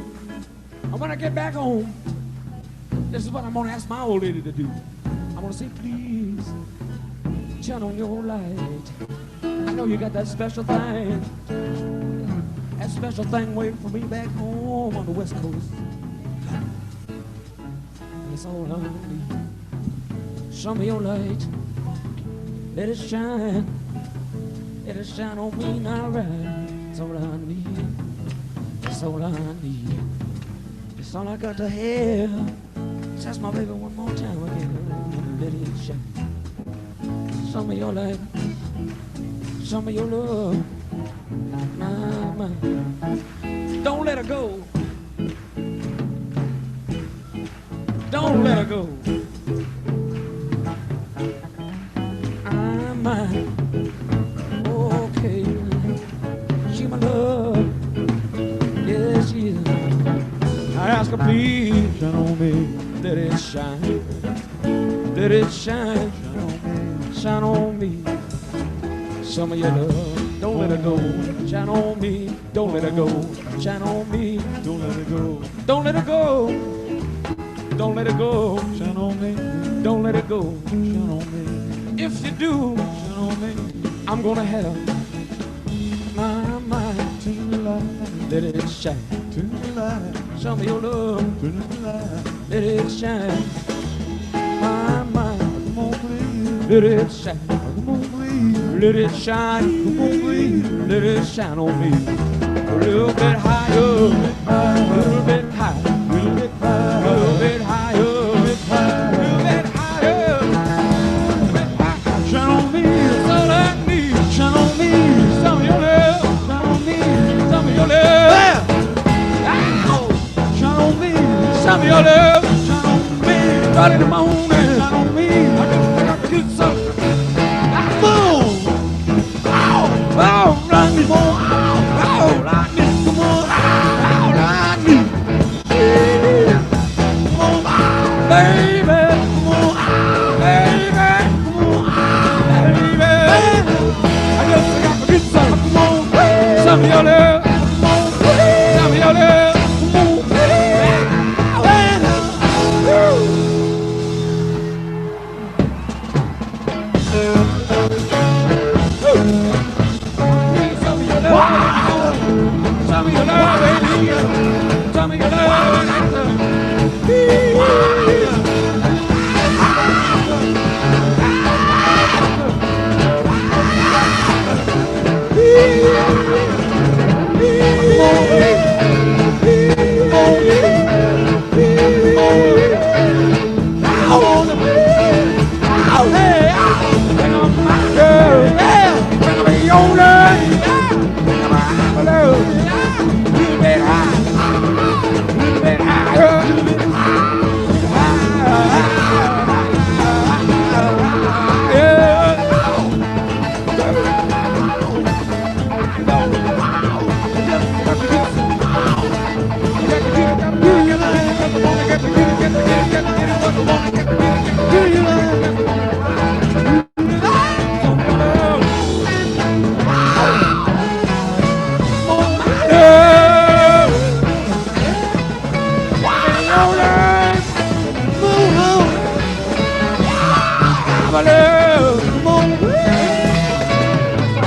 B: And when I get back home, this is what I'm gonna ask my old lady to do. I'm gonna say, please, turn on your light. I know you got that special thing waiting for me back home on the West Coast. That's all I need. Show me your light. Let it shine. Let it shine on me now, right? That's all I need. That's all I need. That's all I got to have. Touch my baby one more time again. Let it shine. Show me your light. Show me your love. My. Don't let her go. Don't let her go. I'm mine. Okay. She my love. Yes, she is. I ask her, please, shine on me. Let it shine. Let it shine. Shine on me. Some of your love. Don't let her go. Shine on me. Don't let her go. Shine on me. Don't let her go. Don't let her go. Don't let her go. Shine on me. Don't let it go. Shine on me. If you do, shine on me. I'm gonna have my mind. Turn the light. Let it shine. Turn the light. Show me your love. Turn the light. Let it shine. My mind. Come on, please. Let it shine. Come on, please. Let it shine. Come on, please. Let it shine on me. A little bit higher. A little bit higher. A little bit higher. A little bit higher. A little bit higher. A little bit higher. Shine on me. That's all I need. Shine on me. Some of your love. Shine on me. Some of your love. Shine on me. Some of your love. Shine on me. Right in the morning. Shine on me. I got to get some. Boom. Oh, run me more. Oh, run me some more. Oh, run me. Come on, baby. Come on, baby. Come on, baby. I just got to get some. Come on, some of your love. Come on, some of your love. Tell me your love, baby. Tell me your love. my love. Come on, a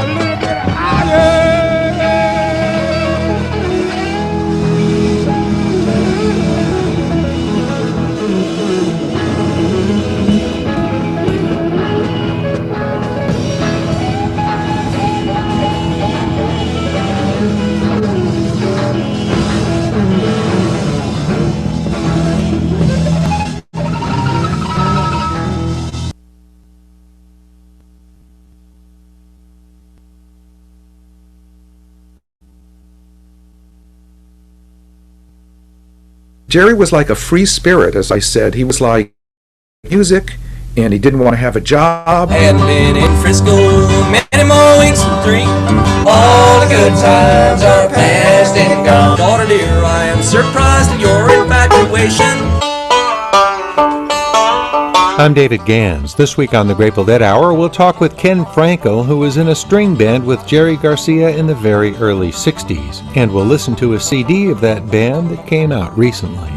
B: little bit higher.
I: Jerry was like a free spirit, as I said. He was like music, and he didn't want to have a job.
J: Hadn't been in Frisco many more weeks than 3. All the good times are past and gone. Daughter dear, I am surprised at your infatuation.
G: I'm David Gans. This week on the Grateful Dead Hour, we'll talk with Ken Frankel, who was in a string band with Jerry Garcia in the very early 60s. And we'll listen to a CD of that band that came out recently.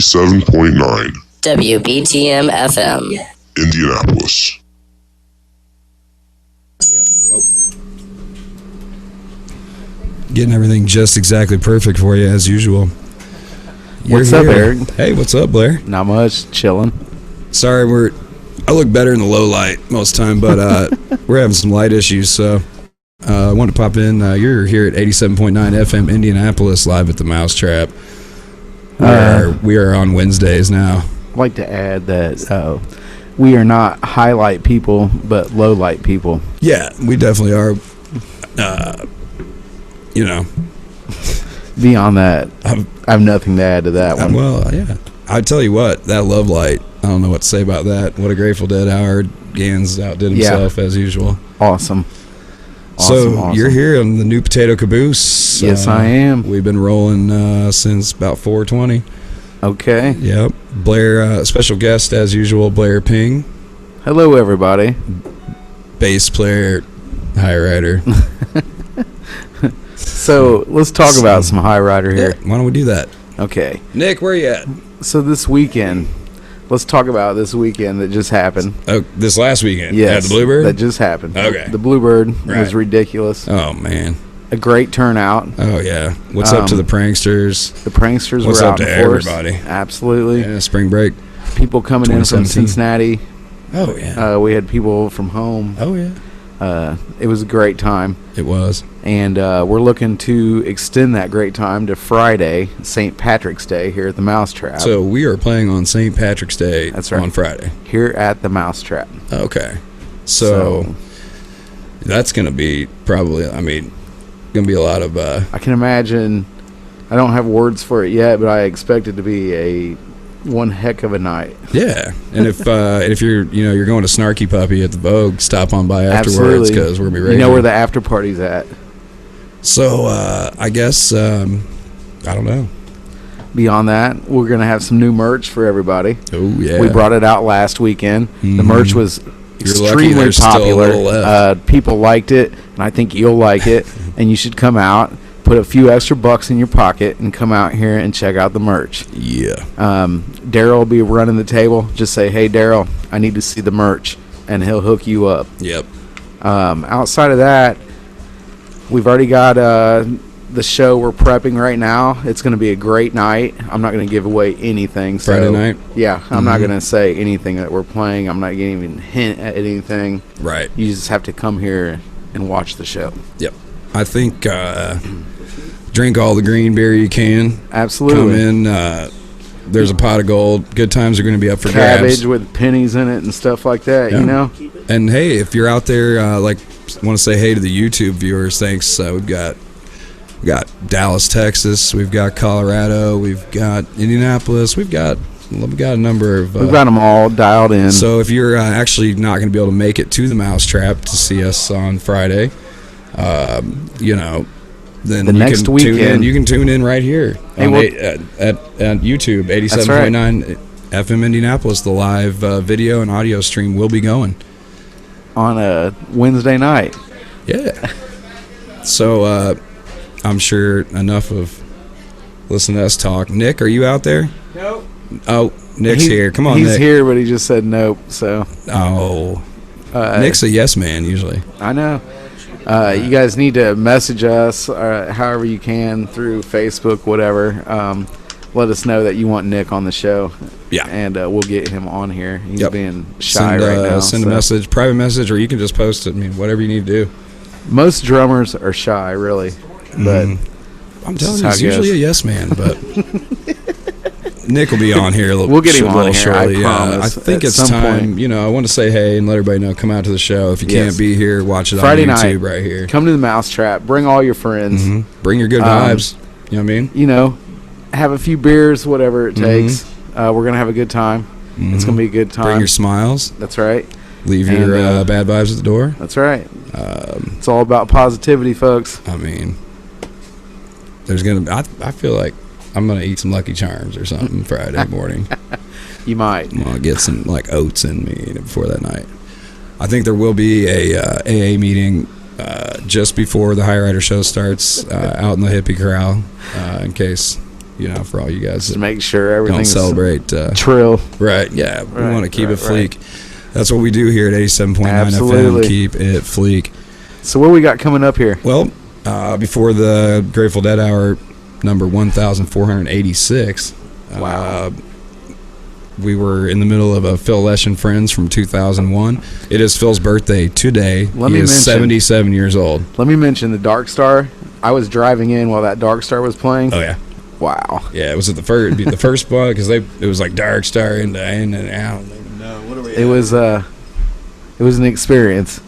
D: .9
C: WBTM FM.
D: Indianapolis.
A: Getting everything just exactly perfect for you as usual.
K: What's up, Eric?
A: Hey, what's up, Blair?
K: Not much, chilling.
A: Sorry, I look better in the low light most time, but we're having some light issues, so I wanted to pop in. You're here at 87.9 FM Indianapolis, live at the Mousetrap. We are on Wednesdays now.
K: I'd like to add that we are not highlight people, but low light people.
A: Yeah, we definitely are.
K: Beyond that, I have nothing to add to that one.
A: Well, yeah. I tell you what, that love light, I don't know what to say about that. What a Grateful Dead hour. Gans outdid himself as usual.
K: Awesome.
A: So you're here on the new Potato Caboose.
K: Yes, I am.
A: We've been rolling since about 4:20.
K: Okay.
A: Yep. Blair, special guest as usual, Blair Ping.
K: Hello, everybody.
A: Bass player, Hyryder.
K: So let's talk about some Hyryder here.
A: Yeah, why don't we do that?
K: Okay.
A: Nick, where you at?
K: So this weekend, let's talk about this weekend that just happened.
A: Oh, this last weekend?
K: Yes.
A: At the Bluebird?
K: That just happened.
A: Okay.
K: The Bluebird was ridiculous.
A: Oh, man.
K: A great turnout.
A: Oh, yeah. What's up to the pranksters?
K: The pranksters
A: What's
K: were
A: up
K: out
A: to
K: in force.
A: everybody?
K: Absolutely.
A: Yeah, spring break.
K: People coming in from Cincinnati.
A: Oh, yeah.
K: We had people from home.
A: Oh, yeah.
K: It was a great time.
A: It was.
K: And we're looking to extend that great time to Friday, St. Patrick's Day, here at the Mousetrap.
A: So we are playing on St. Patrick's Day on Friday.
K: Here at the Mousetrap.
A: Okay. So that's going to be probably, going to be a lot of...
K: I can imagine, I don't have words for it yet, but I expect it to be one heck of a night.
A: Yeah, and if you're you're going to Snarky Puppy at the Vogue, stop on by afterwards because we'll be ready.
K: You know where the after party's at.
A: So I guess I don't know.
K: Beyond that, we're gonna have some new merch for everybody.
A: Oh yeah,
K: we brought it out last weekend.
A: Mm-hmm.
K: The merch was extremely popular. People liked it, and I think you'll like it. And you should come out. Put a few extra bucks in your pocket and come out here and check out the merch.
A: Yeah.
K: Daryl will be running the table. Just say, hey, Daryl, I need to see the merch, and he'll hook you up.
A: Yep.
K: Outside of that, we've already got the show we're prepping right now. It's going to be a great night. I'm not going to give away anything.
A: Friday night?
K: Yeah. I'm not going to say anything that we're playing. I'm not going to even hint at anything.
A: Right.
K: You just have to come here and watch the show.
A: Yep. I think drink all the green beer you can.
K: Absolutely.
A: Come in. There's a pot of gold. Good times are going to be up for
K: Cabbage
A: grabs.
K: with pennies in it and stuff like that, you know?
A: And hey, if you're out there, want to say hey to the YouTube viewers, thanks. We got Dallas, Texas. We've got Colorado. We've got Indianapolis. We've got a number of...
K: we've got them all dialed in.
A: So if you're actually not going to be able to make it to the Mousetrap to see us on Friday, then
K: the next weekend
A: you can tune in right here at YouTube 87.9 FM Indianapolis. The live video and audio stream will be going
K: on a Wednesday night.
A: Yeah. So I'm sure enough of listening to us talk. Nick, are you out there?
K: Nope.
A: Oh, Nick's here. Come on,
K: he's
A: Nick.
K: here, but he just said nope. So.
A: Oh. Nick's a yes man usually.
K: I know. You guys need to message us however you can through Facebook, whatever. Let us know that you want Nick on the show.
A: Yeah.
K: And we'll get him on here. He's being shy
A: send,
K: right now.
A: Send a message, private message, or you can just post it. I mean, whatever you need to do.
K: Most drummers are shy, really. But
A: I'm telling you, he's usually a yes man, but Nick will be on here a little,
K: we'll get him on here,
A: shortly.
K: I promise.
A: I think it's time. Point. I want to say hey and let everybody know. Come out to the show. If you can't be here, watch it
K: Friday
A: on YouTube
K: night,
A: right here.
K: Come to the Mousetrap. Bring all your friends.
A: Bring your good vibes. You know what I mean?
K: Have a few beers, whatever it takes. We're going to have a good time. It's going to be a good time.
A: Bring your smiles.
K: That's right.
A: Leave your bad vibes at the door.
K: That's right. It's all about positivity, folks.
A: I mean, there's going to be, I feel like I'm going to eat some Lucky Charms or something Friday morning.
K: You might.
A: I'll get some oats in me before that night. I think there will be a AA meeting just before the Hyryder show starts out in the hippie corral in case, for all you guys
K: to make sure everything's
A: don't celebrate
K: trill.
A: Right, yeah. We want to keep it fleek. That's what we do here at 87.9 FM. Keep it fleek.
K: So what we got coming up here?
A: Well, before the Grateful Dead Hour number 1486.
K: Wow.
A: We were in the middle of a Phil Lesh and Friends from 2001. It is Phil's birthday today. He is 77 years old.
K: Let me mention the Dark Star. I was driving in while that Dark Star was playing.
A: Oh, yeah.
K: Wow.
A: Yeah, it was at the first one because it was like Dark Star in and out.
H: No, what are we?
K: It was an experience.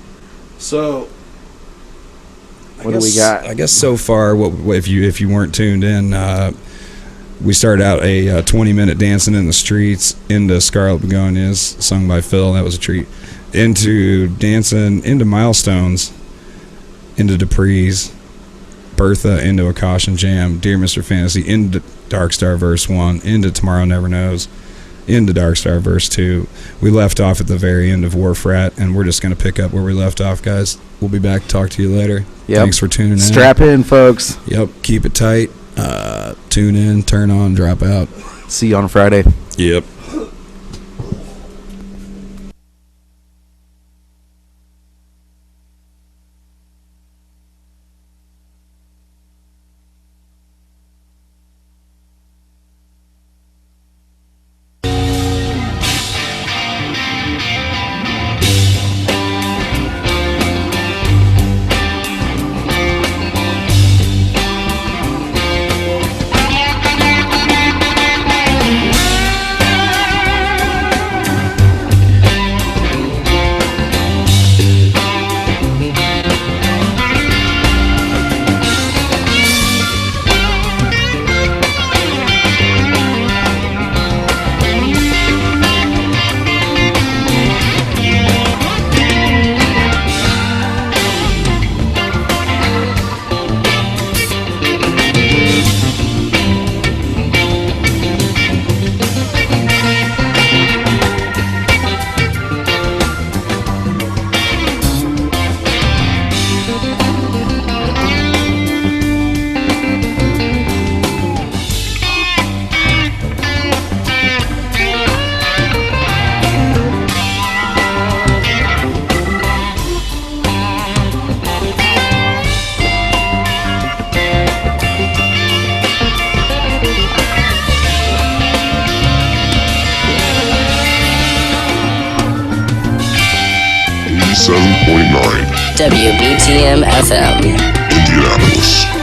H: So,
K: what do we got?
A: I guess so far, if you weren't tuned in, we started out a 20-minute dancing in the streets into Scarlet Begonias, sung by Phil. That was a treat. Into dancing into Milestones, into Dupree's, Bertha into A Caution Jam, Dear Mr. Fantasy, into Dark Star verse 1, into Tomorrow Never Knows, into Dark Star verse 2. We left off at the very end of Wharf Rat, and we're just going to pick up where we left off, guys. We'll be back to talk to you later.
K: Yep.
A: Thanks for tuning in.
K: Strap in, folks.
A: Yep. Keep it tight. Tune in, turn on, drop out.
K: See you on Friday.
A: Yep.
D: 87.9
C: WBTM FM.
D: Indianapolis.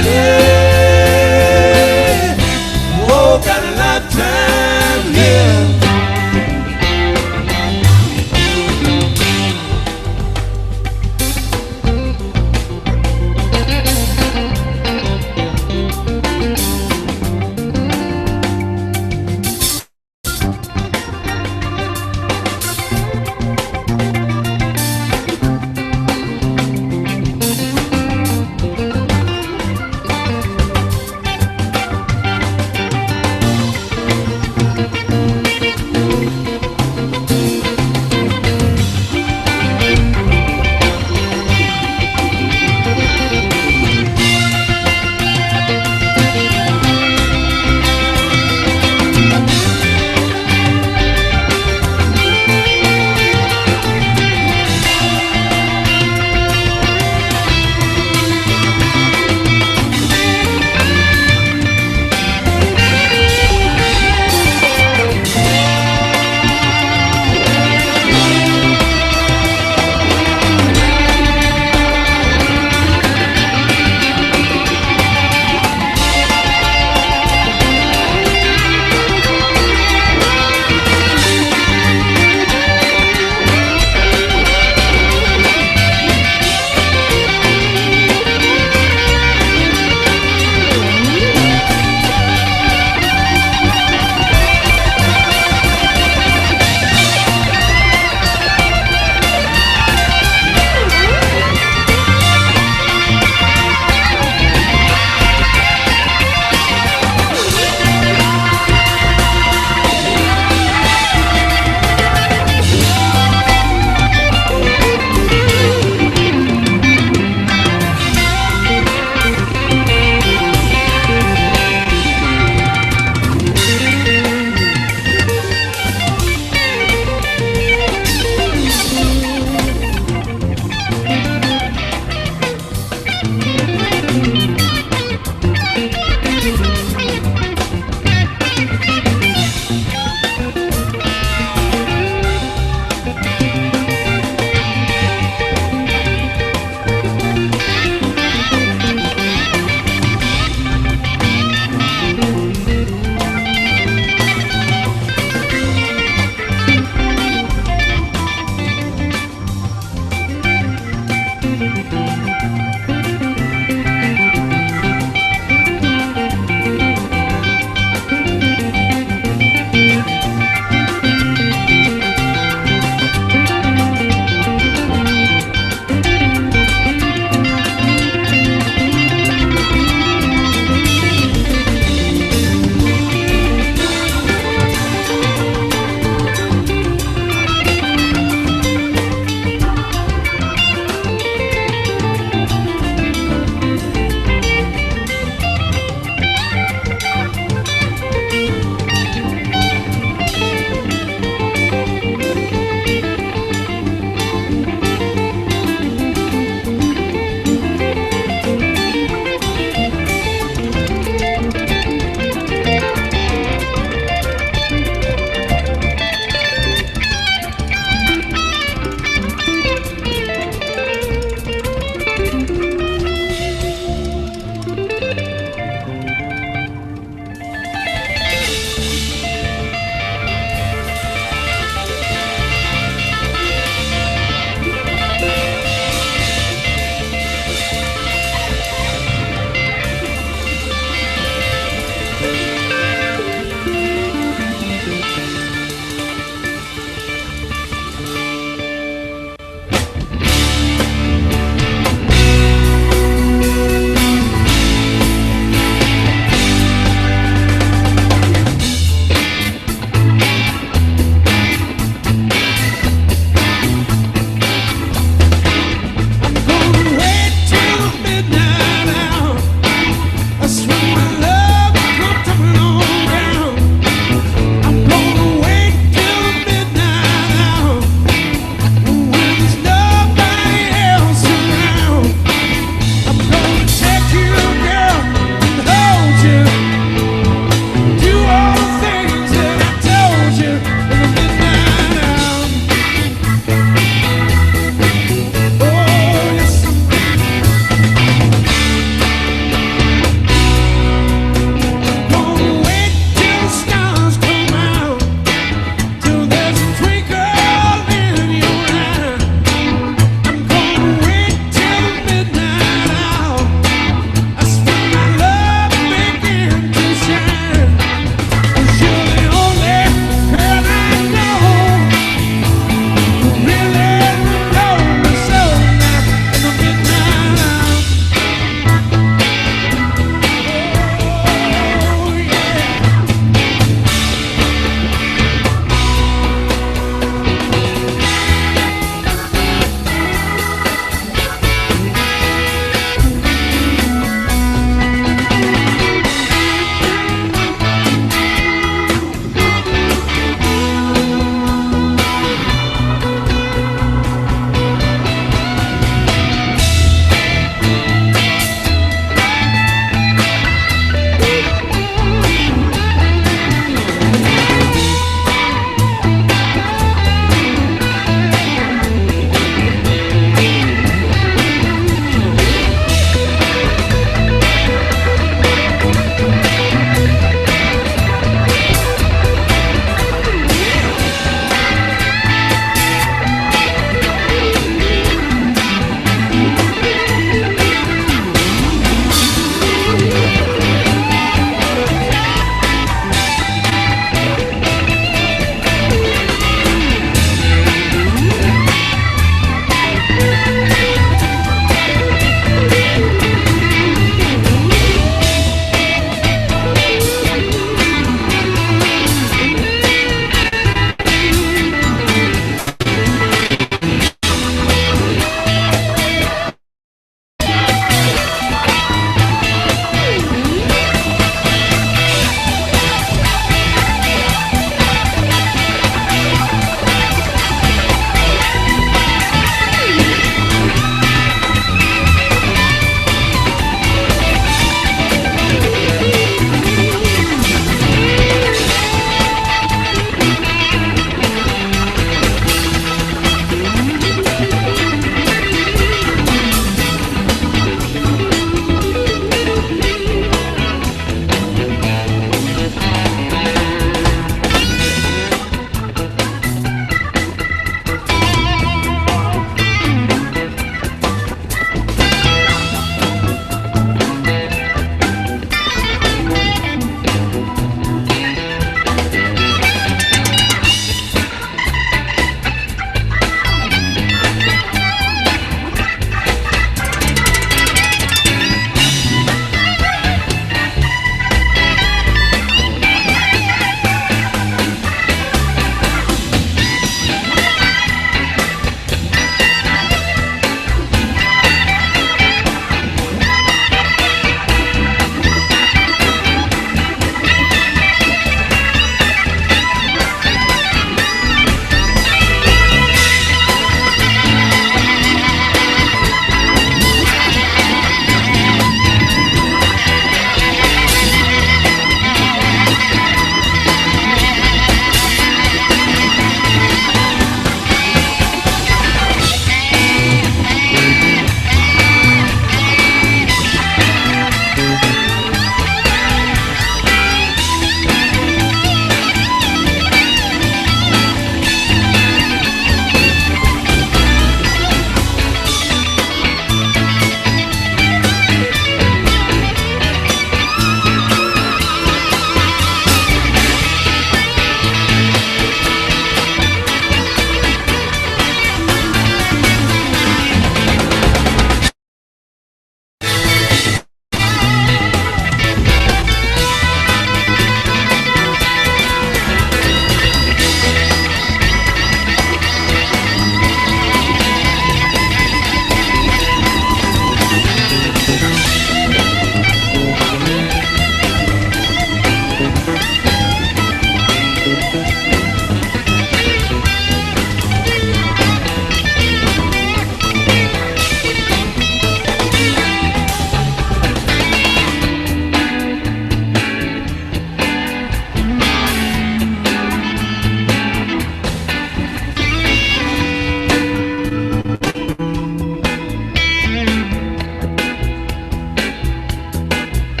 H: yeah. Oh, got a lifetime here.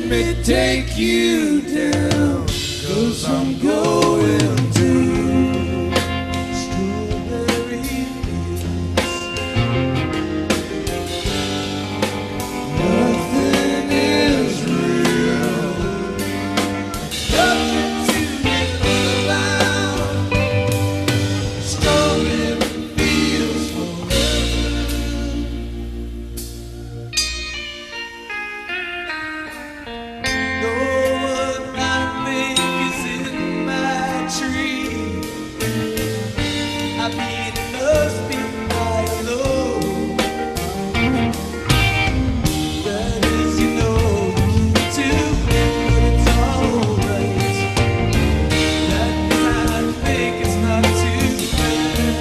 H: me take you down, 'cause I'm going to strawberry fields. Nothing is real, nothing to get about. Strawberry fields forever. Know what I think is in my tree. I mean, it must be right alone. That is, you know, too, but it's alright. That I think it's not too bad.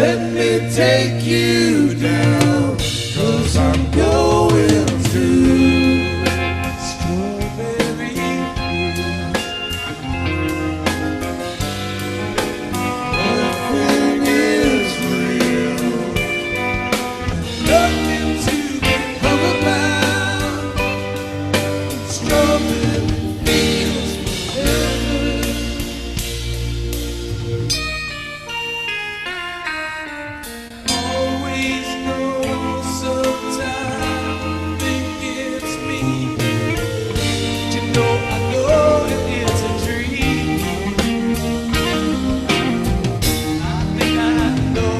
H: Let me take you down, 'cause I'm going to strawberry fields. Nothing is real, nothing to come about. Strawberry fields forever. Always know sometimes think it's me. You know I know it is a dream. I think I know,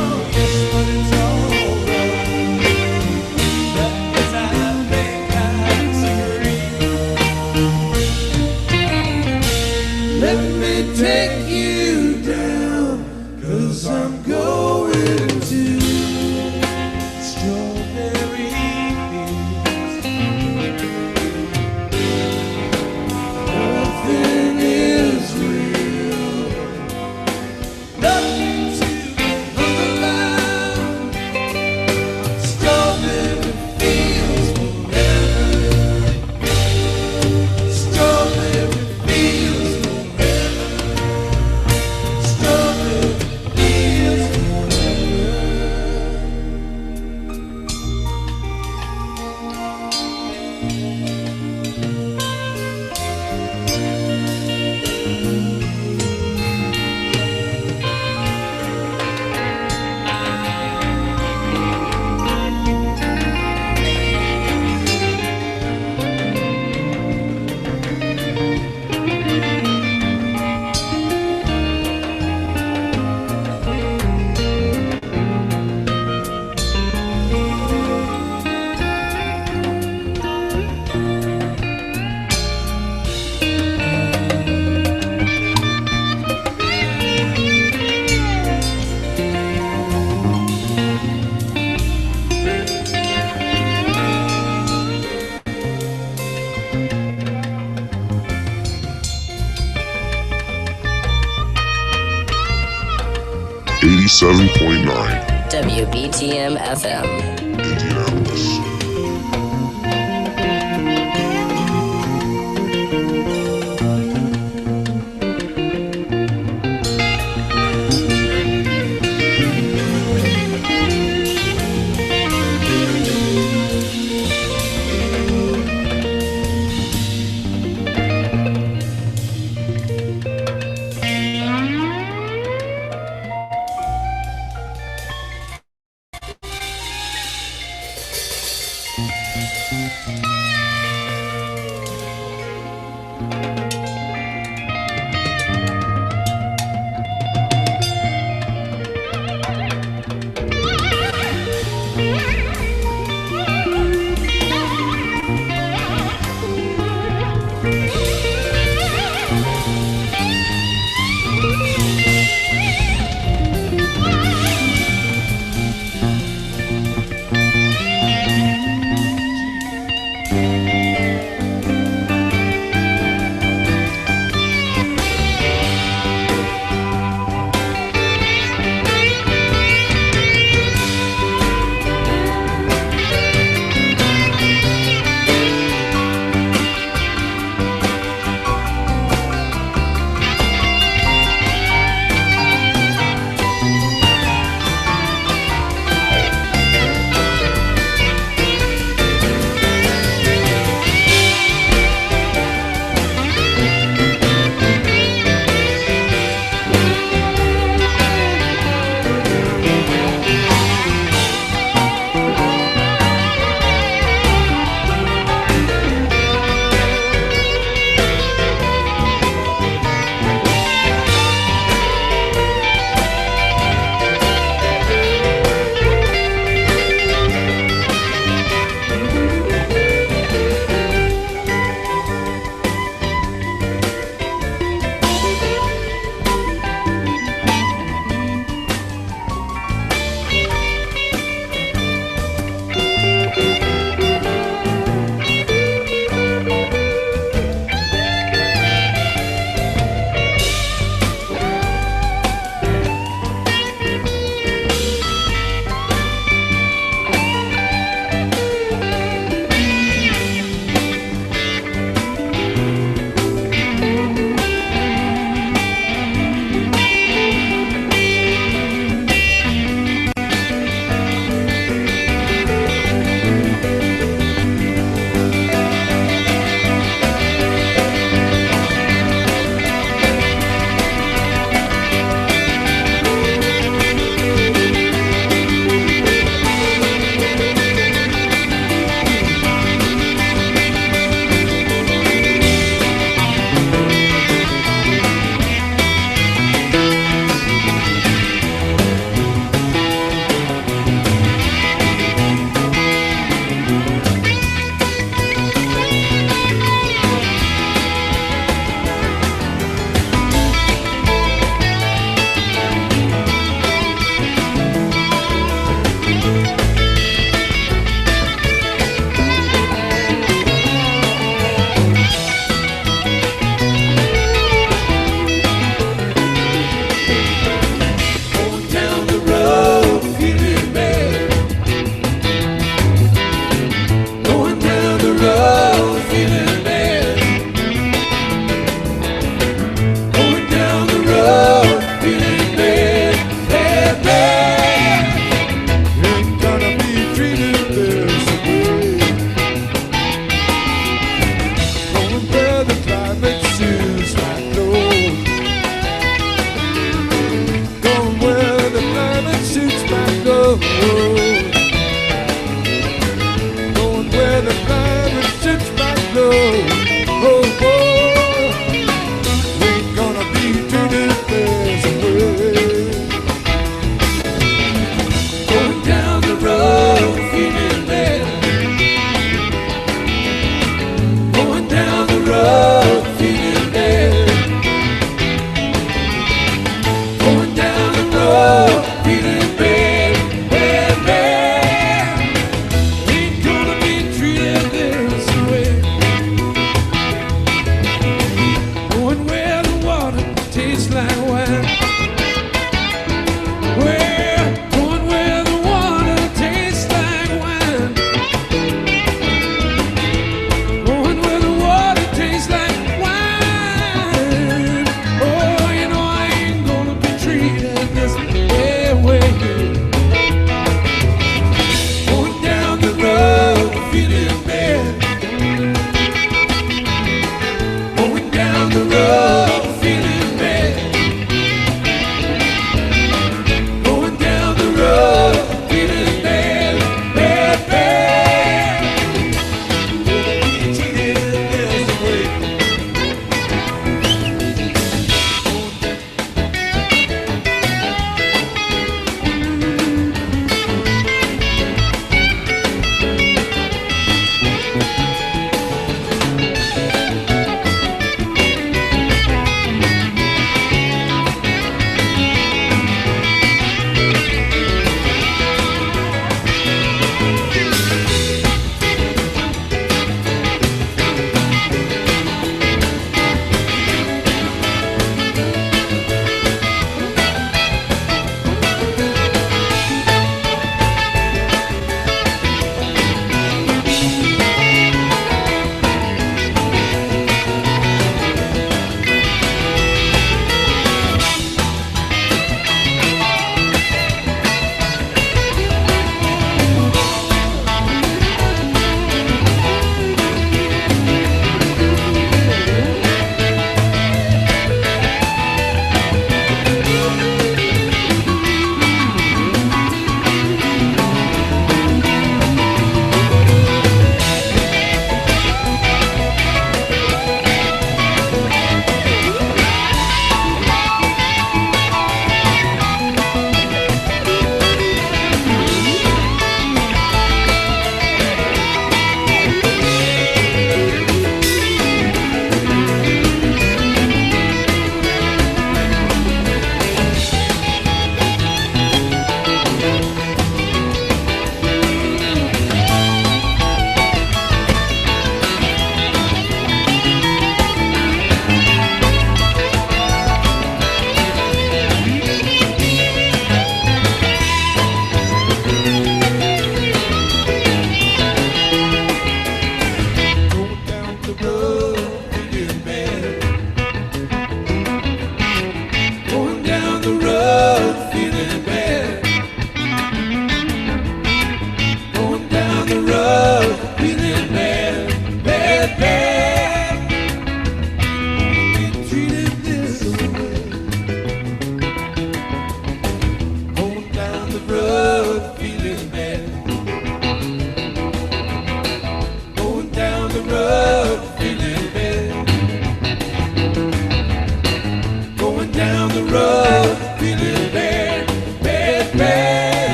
H: oh yes, but it's alright. That is, I think I disagree. Let me take you down, 'cause I'm going to strawberry fields. Nothing is real, nothing to look about. Strawberry fields forever. Strawberry fields forever. Strawberry fields forever.
D: 87.9
C: WBTM FM.
D: Indianapolis.
B: where the climate sits back low. Oh, boy, we ain't gonna be treated this way. Going down the road, feeling better. Going down the road, feeling better. Going down the road, feeling better. Ain't gonna be treated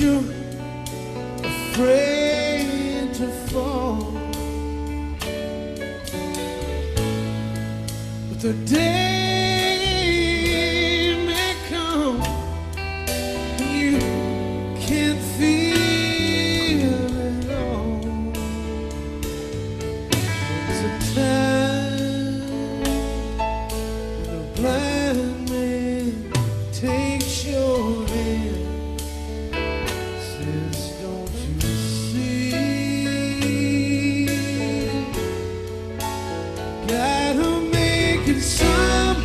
H: you're afraid to fall. But the day may come when you can't feel it all. There's a time when the blind man takes your hand, says, don't you see? Gotta make it somehow.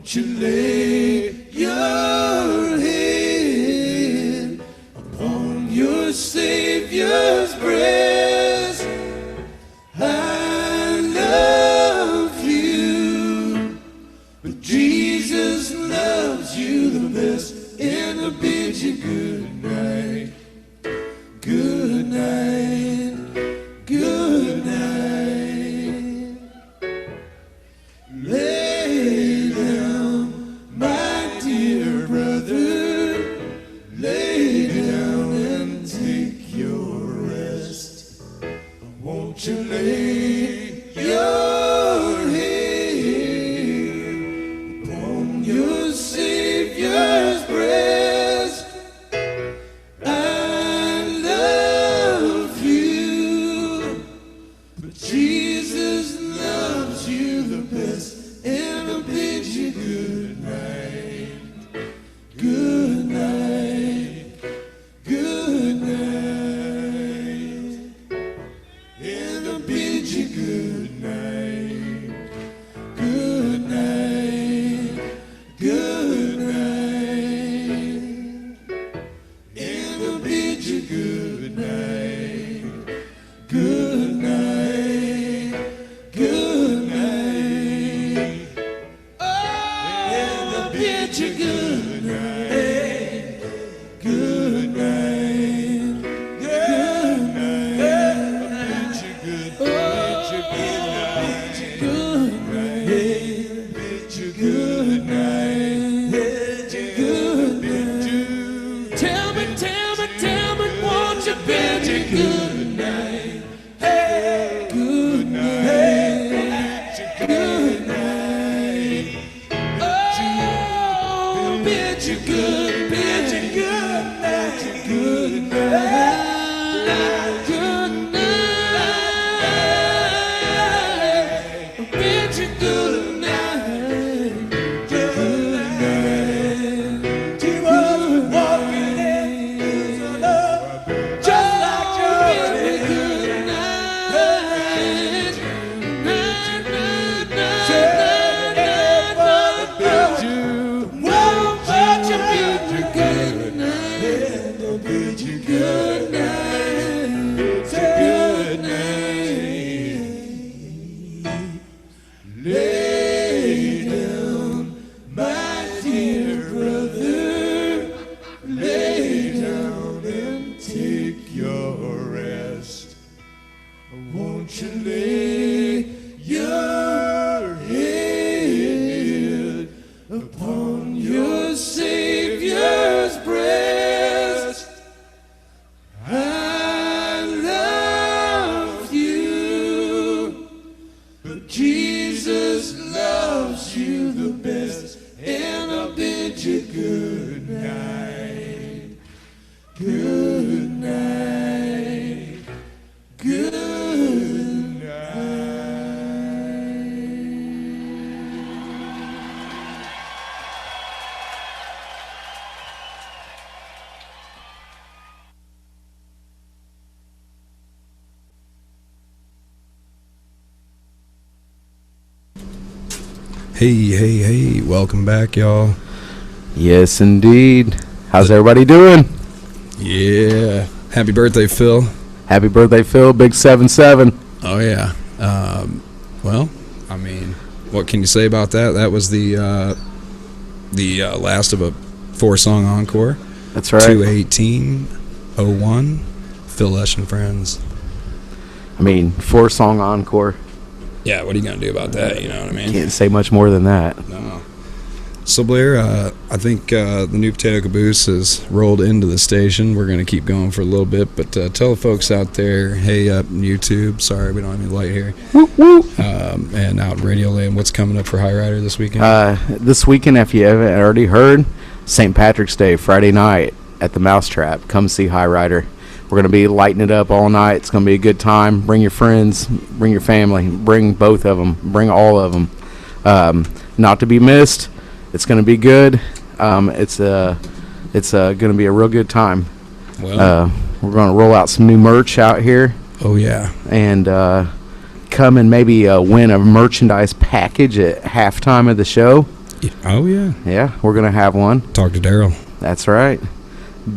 H: Won't you lay your head upon your Savior's breast? I love you, but Jesus loves you the best, and I bid you good night, good night, good night. Lay down, my dear brother, lay down and take your rest. Won't you lay your head upon your Savior's breast? I love you, but Jesus loves you the best, and I bid you good night, good night, good night, and I bid you good night, good night, good night, and I bid you good night, good night, good night. Oh, and I bid you good night, good night, good night. Bid you good, bid you good night, good night. Bid you good night, bid you good, bid you. Tell me, won't you bid you good night? Hey, good night, good night. Oh, bid you good night, good night, good night. Bid you good night, good night. She was walking in his love, just like yours. Good night, night, night, night, night, night. Won't you bid you good night? Bid you good night, good night. Lay down, my dear brother, lay down and take your rest. Won't you lay your head upon your Savior's breast? I love you, but Jesus loves you the best, and I bid you good night, good night, good night.
A: Hey, welcome back, y'all.
K: Yes, indeed. How's everybody doing?
A: Yeah. Happy birthday, Phil.
K: Happy birthday, Phil. Big 7-7.
A: Oh, yeah. Well, I mean, what can you say about that? That was the last of a 4-song encore.
K: That's right.
A: 2/18/01. Phil Lesh and Friends.
K: I mean, 4-song encore.
A: Yeah, what are you going to do about that? You know what I mean?
K: Can't say much more than that.
A: No. So, Blair, I think the new Potato Caboose has rolled into the station. We're going to keep going for a little bit, but tell the folks out there, hey, up YouTube, sorry we don't have any light here, and out in Radio Land, what's coming up for Hyryder this weekend?
K: This weekend, if you haven't already heard, St. Patrick's Day, Friday night at the Mousetrap. Come see Hyryder. We're going to be lighting it up all night. It's going to be a good time. Bring your friends, bring your family, bring both of them, bring all of them. Not to be missed. It's going to be good. It's going to be a real good time.
A: Well,
K: we're going to roll out some new merch out here.
A: Oh, yeah.
K: And come and maybe win a merchandise package at halftime of the show.
A: Oh, yeah.
K: Yeah, we're going to have one.
A: Talk to Daryl.
K: That's right.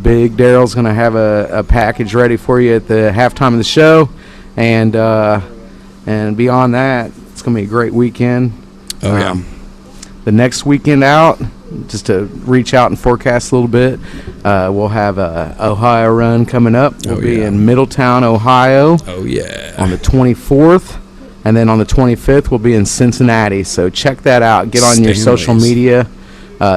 K: Big Daryl's going to have a package ready for you at the halftime of the show. And beyond that, it's going to be a great weekend.
A: Oh, yeah.
K: The next weekend out, just to reach out and forecast a little bit, we'll have a Ohio run coming up. We'll be in Middletown, Ohio.
A: Oh, yeah.
K: On the 24th. And then on the 25th, we'll be in Cincinnati. So check that out. Get on your social media,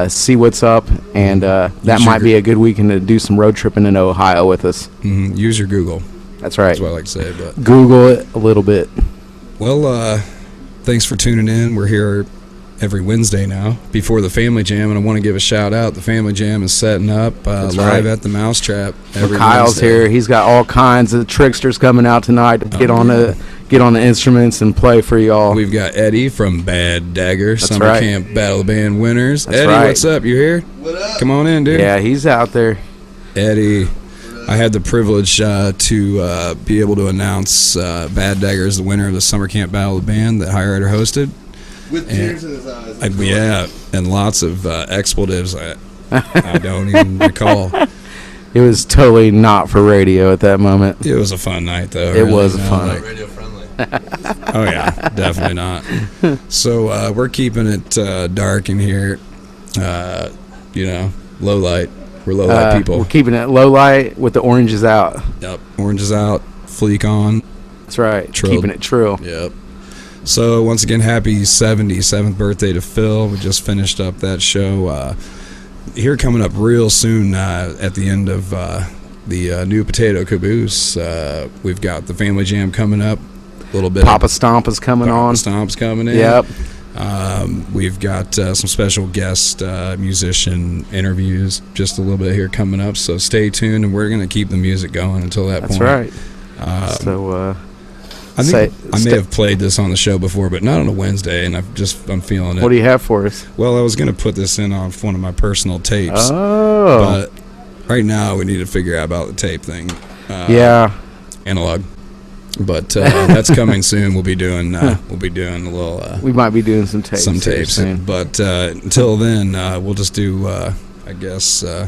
K: see what's up. And that might be a good weekend to do some road tripping in Ohio with us.
A: Mm-hmm. Use your Google.
K: That's right.
A: That's what I like to say. But
K: Google it a little bit.
A: Well, thanks for tuning in. We're here every Wednesday now before the Family Jam, and I want to give a shout out. The Family Jam is setting up live at the Mousetrap every
K: Kyle's
A: Wednesday.
K: here. He's got all kinds of tricksters coming out tonight to get on the instruments and play for y'all.
A: We've got Eddie from Bad Dagger, Summer Camp Battle of the Band winners.
K: That's
A: Eddie,
K: right.
A: what's up? You here?
H: What up?
A: Come on in, dude.
K: Yeah, he's out there.
A: Eddie, I had the privilege to be able to announce Bad Dagger as the winner of the Summer Camp Battle of the Band that Hyryder hosted.
H: With tears in his eyes.
A: Yeah, and lots of expletives I don't even recall.
K: It was totally not for radio at that moment.
A: It was a fun night, though.
K: It was fun.
H: Radio friendly.
A: Oh, yeah, definitely not. So we're keeping it dark in here, low light. We're low light people.
K: We're keeping it low light with the oranges out.
A: Yep, oranges out, fleek on.
K: That's right.
A: Trilled.
K: Keeping it true.
A: Yep. So once again, happy 77th birthday to Phil. We just finished up that show. Here coming up real soon at the end of the new Potato Caboose. We've got the Family Jam coming up. A little bit.
K: Papa Stomp is coming on.
A: Stomp's coming in.
K: Yep.
A: We've got some special guest musician interviews just a little bit here coming up. So stay tuned, and we're going to keep the music going until that point.
K: That's right.
A: I think I may have played this on the show before, but not on a Wednesday, and I'm feeling it.
K: What do you have for us?
A: Well, I was going to put this in off one of my personal tapes.
K: Oh.
A: But right now we need to figure out about the tape thing.
K: Yeah.
A: Analog. But that's coming soon. We'll be doing a little.
K: We might be doing some tapes.
A: Some tapes.
K: Soon.
A: But until then, we'll just do. I guess. I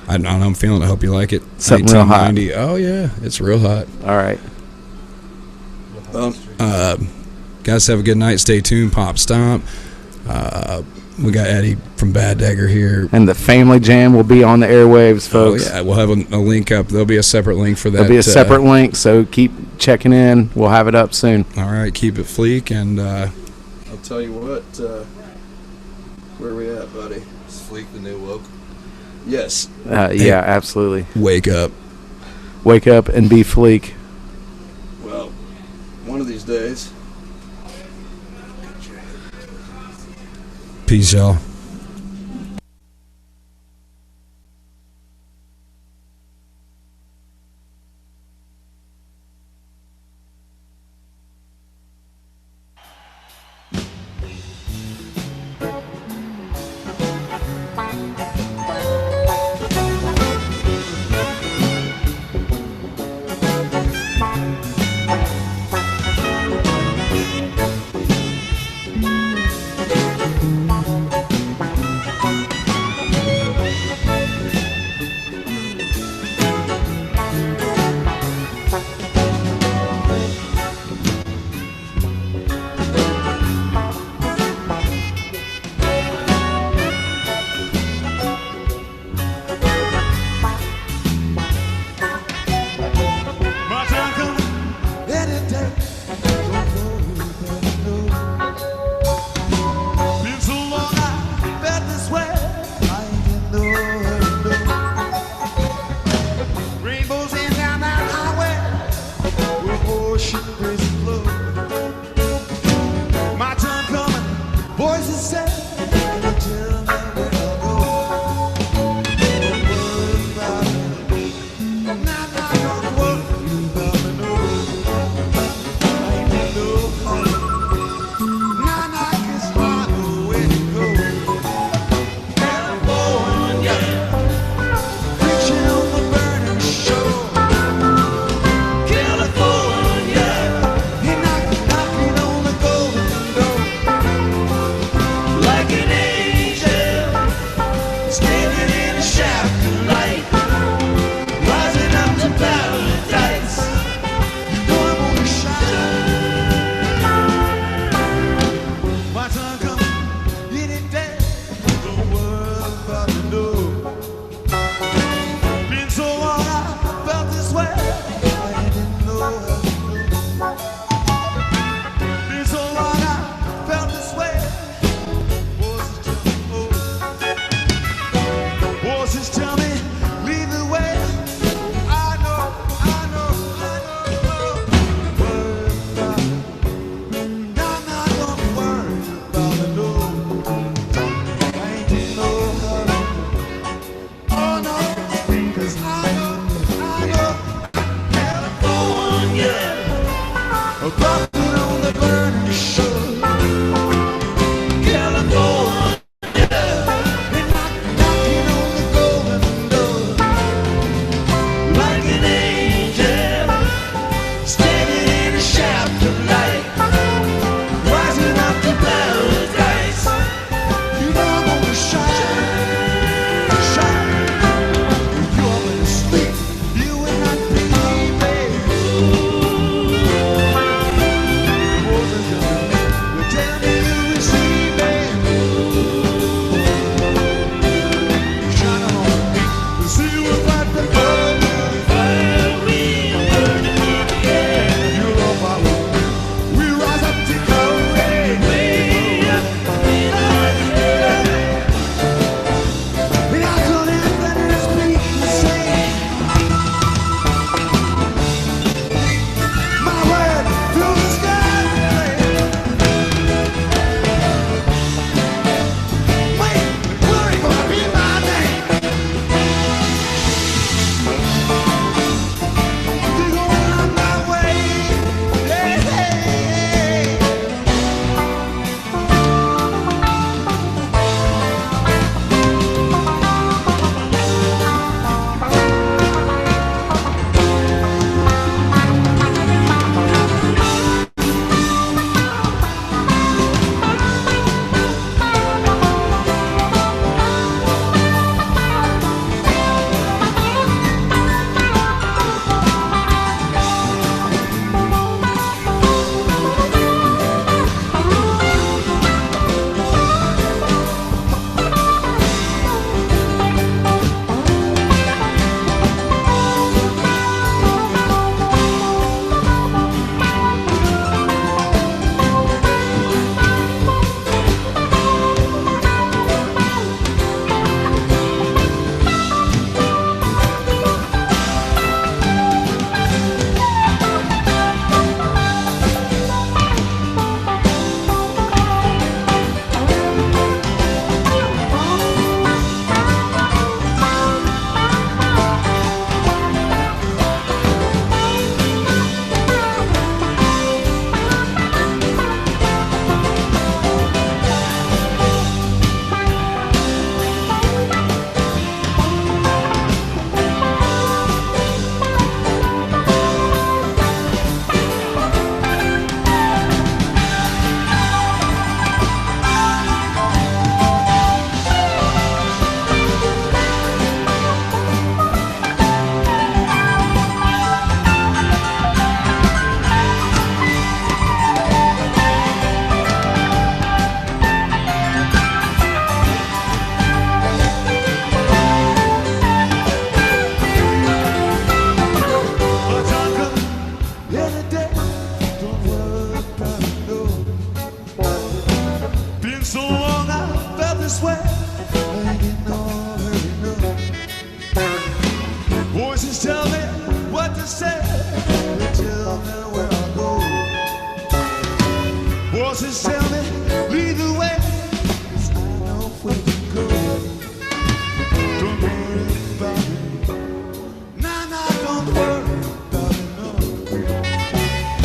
A: don't know. I'm feeling. I hope you like it.
K: Something real hot.
A: Oh yeah, it's real hot.
K: All right.
A: Guys, have a good night. Stay tuned. Pop Stomp. We got Eddie from Bad Dagger here.
K: And the Family Jam will be on the airwaves, folks.
A: Oh, yeah. We'll have a link up. There'll be a separate link for that.
K: There'll be a separate link, so keep checking in. We'll have it up soon.
A: All right. Keep it fleek. And
H: I'll tell you what, where are we at, buddy? Is Fleek the new woke? Yes.
K: Yeah, absolutely.
A: Wake up.
K: Wake up and be fleek.
H: Well, one of these days.
A: Peace, y'all.
H: Bumping on the burning shore, California, and knocking on the golden door, like an angel standing in a shaft of light, rising up to paradise. You know I'm gonna shine, shine. You're gonna sleep, you will not be baby. You tell me you will see, baby. Shine on me, see what right before you. Fire will burn in the air. You love my love. We rise up to glory, way up in the air. And I don't have that speak to say. My word through the sky. Wait, glory gonna be my name. You're going on my way. Yeah, yeah. Been so long I felt this way. I didn't know, voices tell me what to say. They tell me where I go. Voices tell me lead the way. 'Cause I know where to go. Don't worry about it. Nah, nah, don't worry about it, no.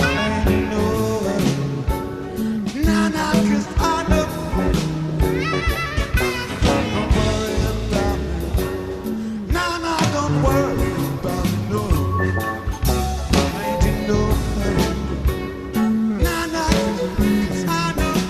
H: I ain't know it. Nah, nah, 'cause I know. Don't worry about it. Nah, nah, don't worry about it, no. I ain't in no hurry. Nah, nah, 'cause I know.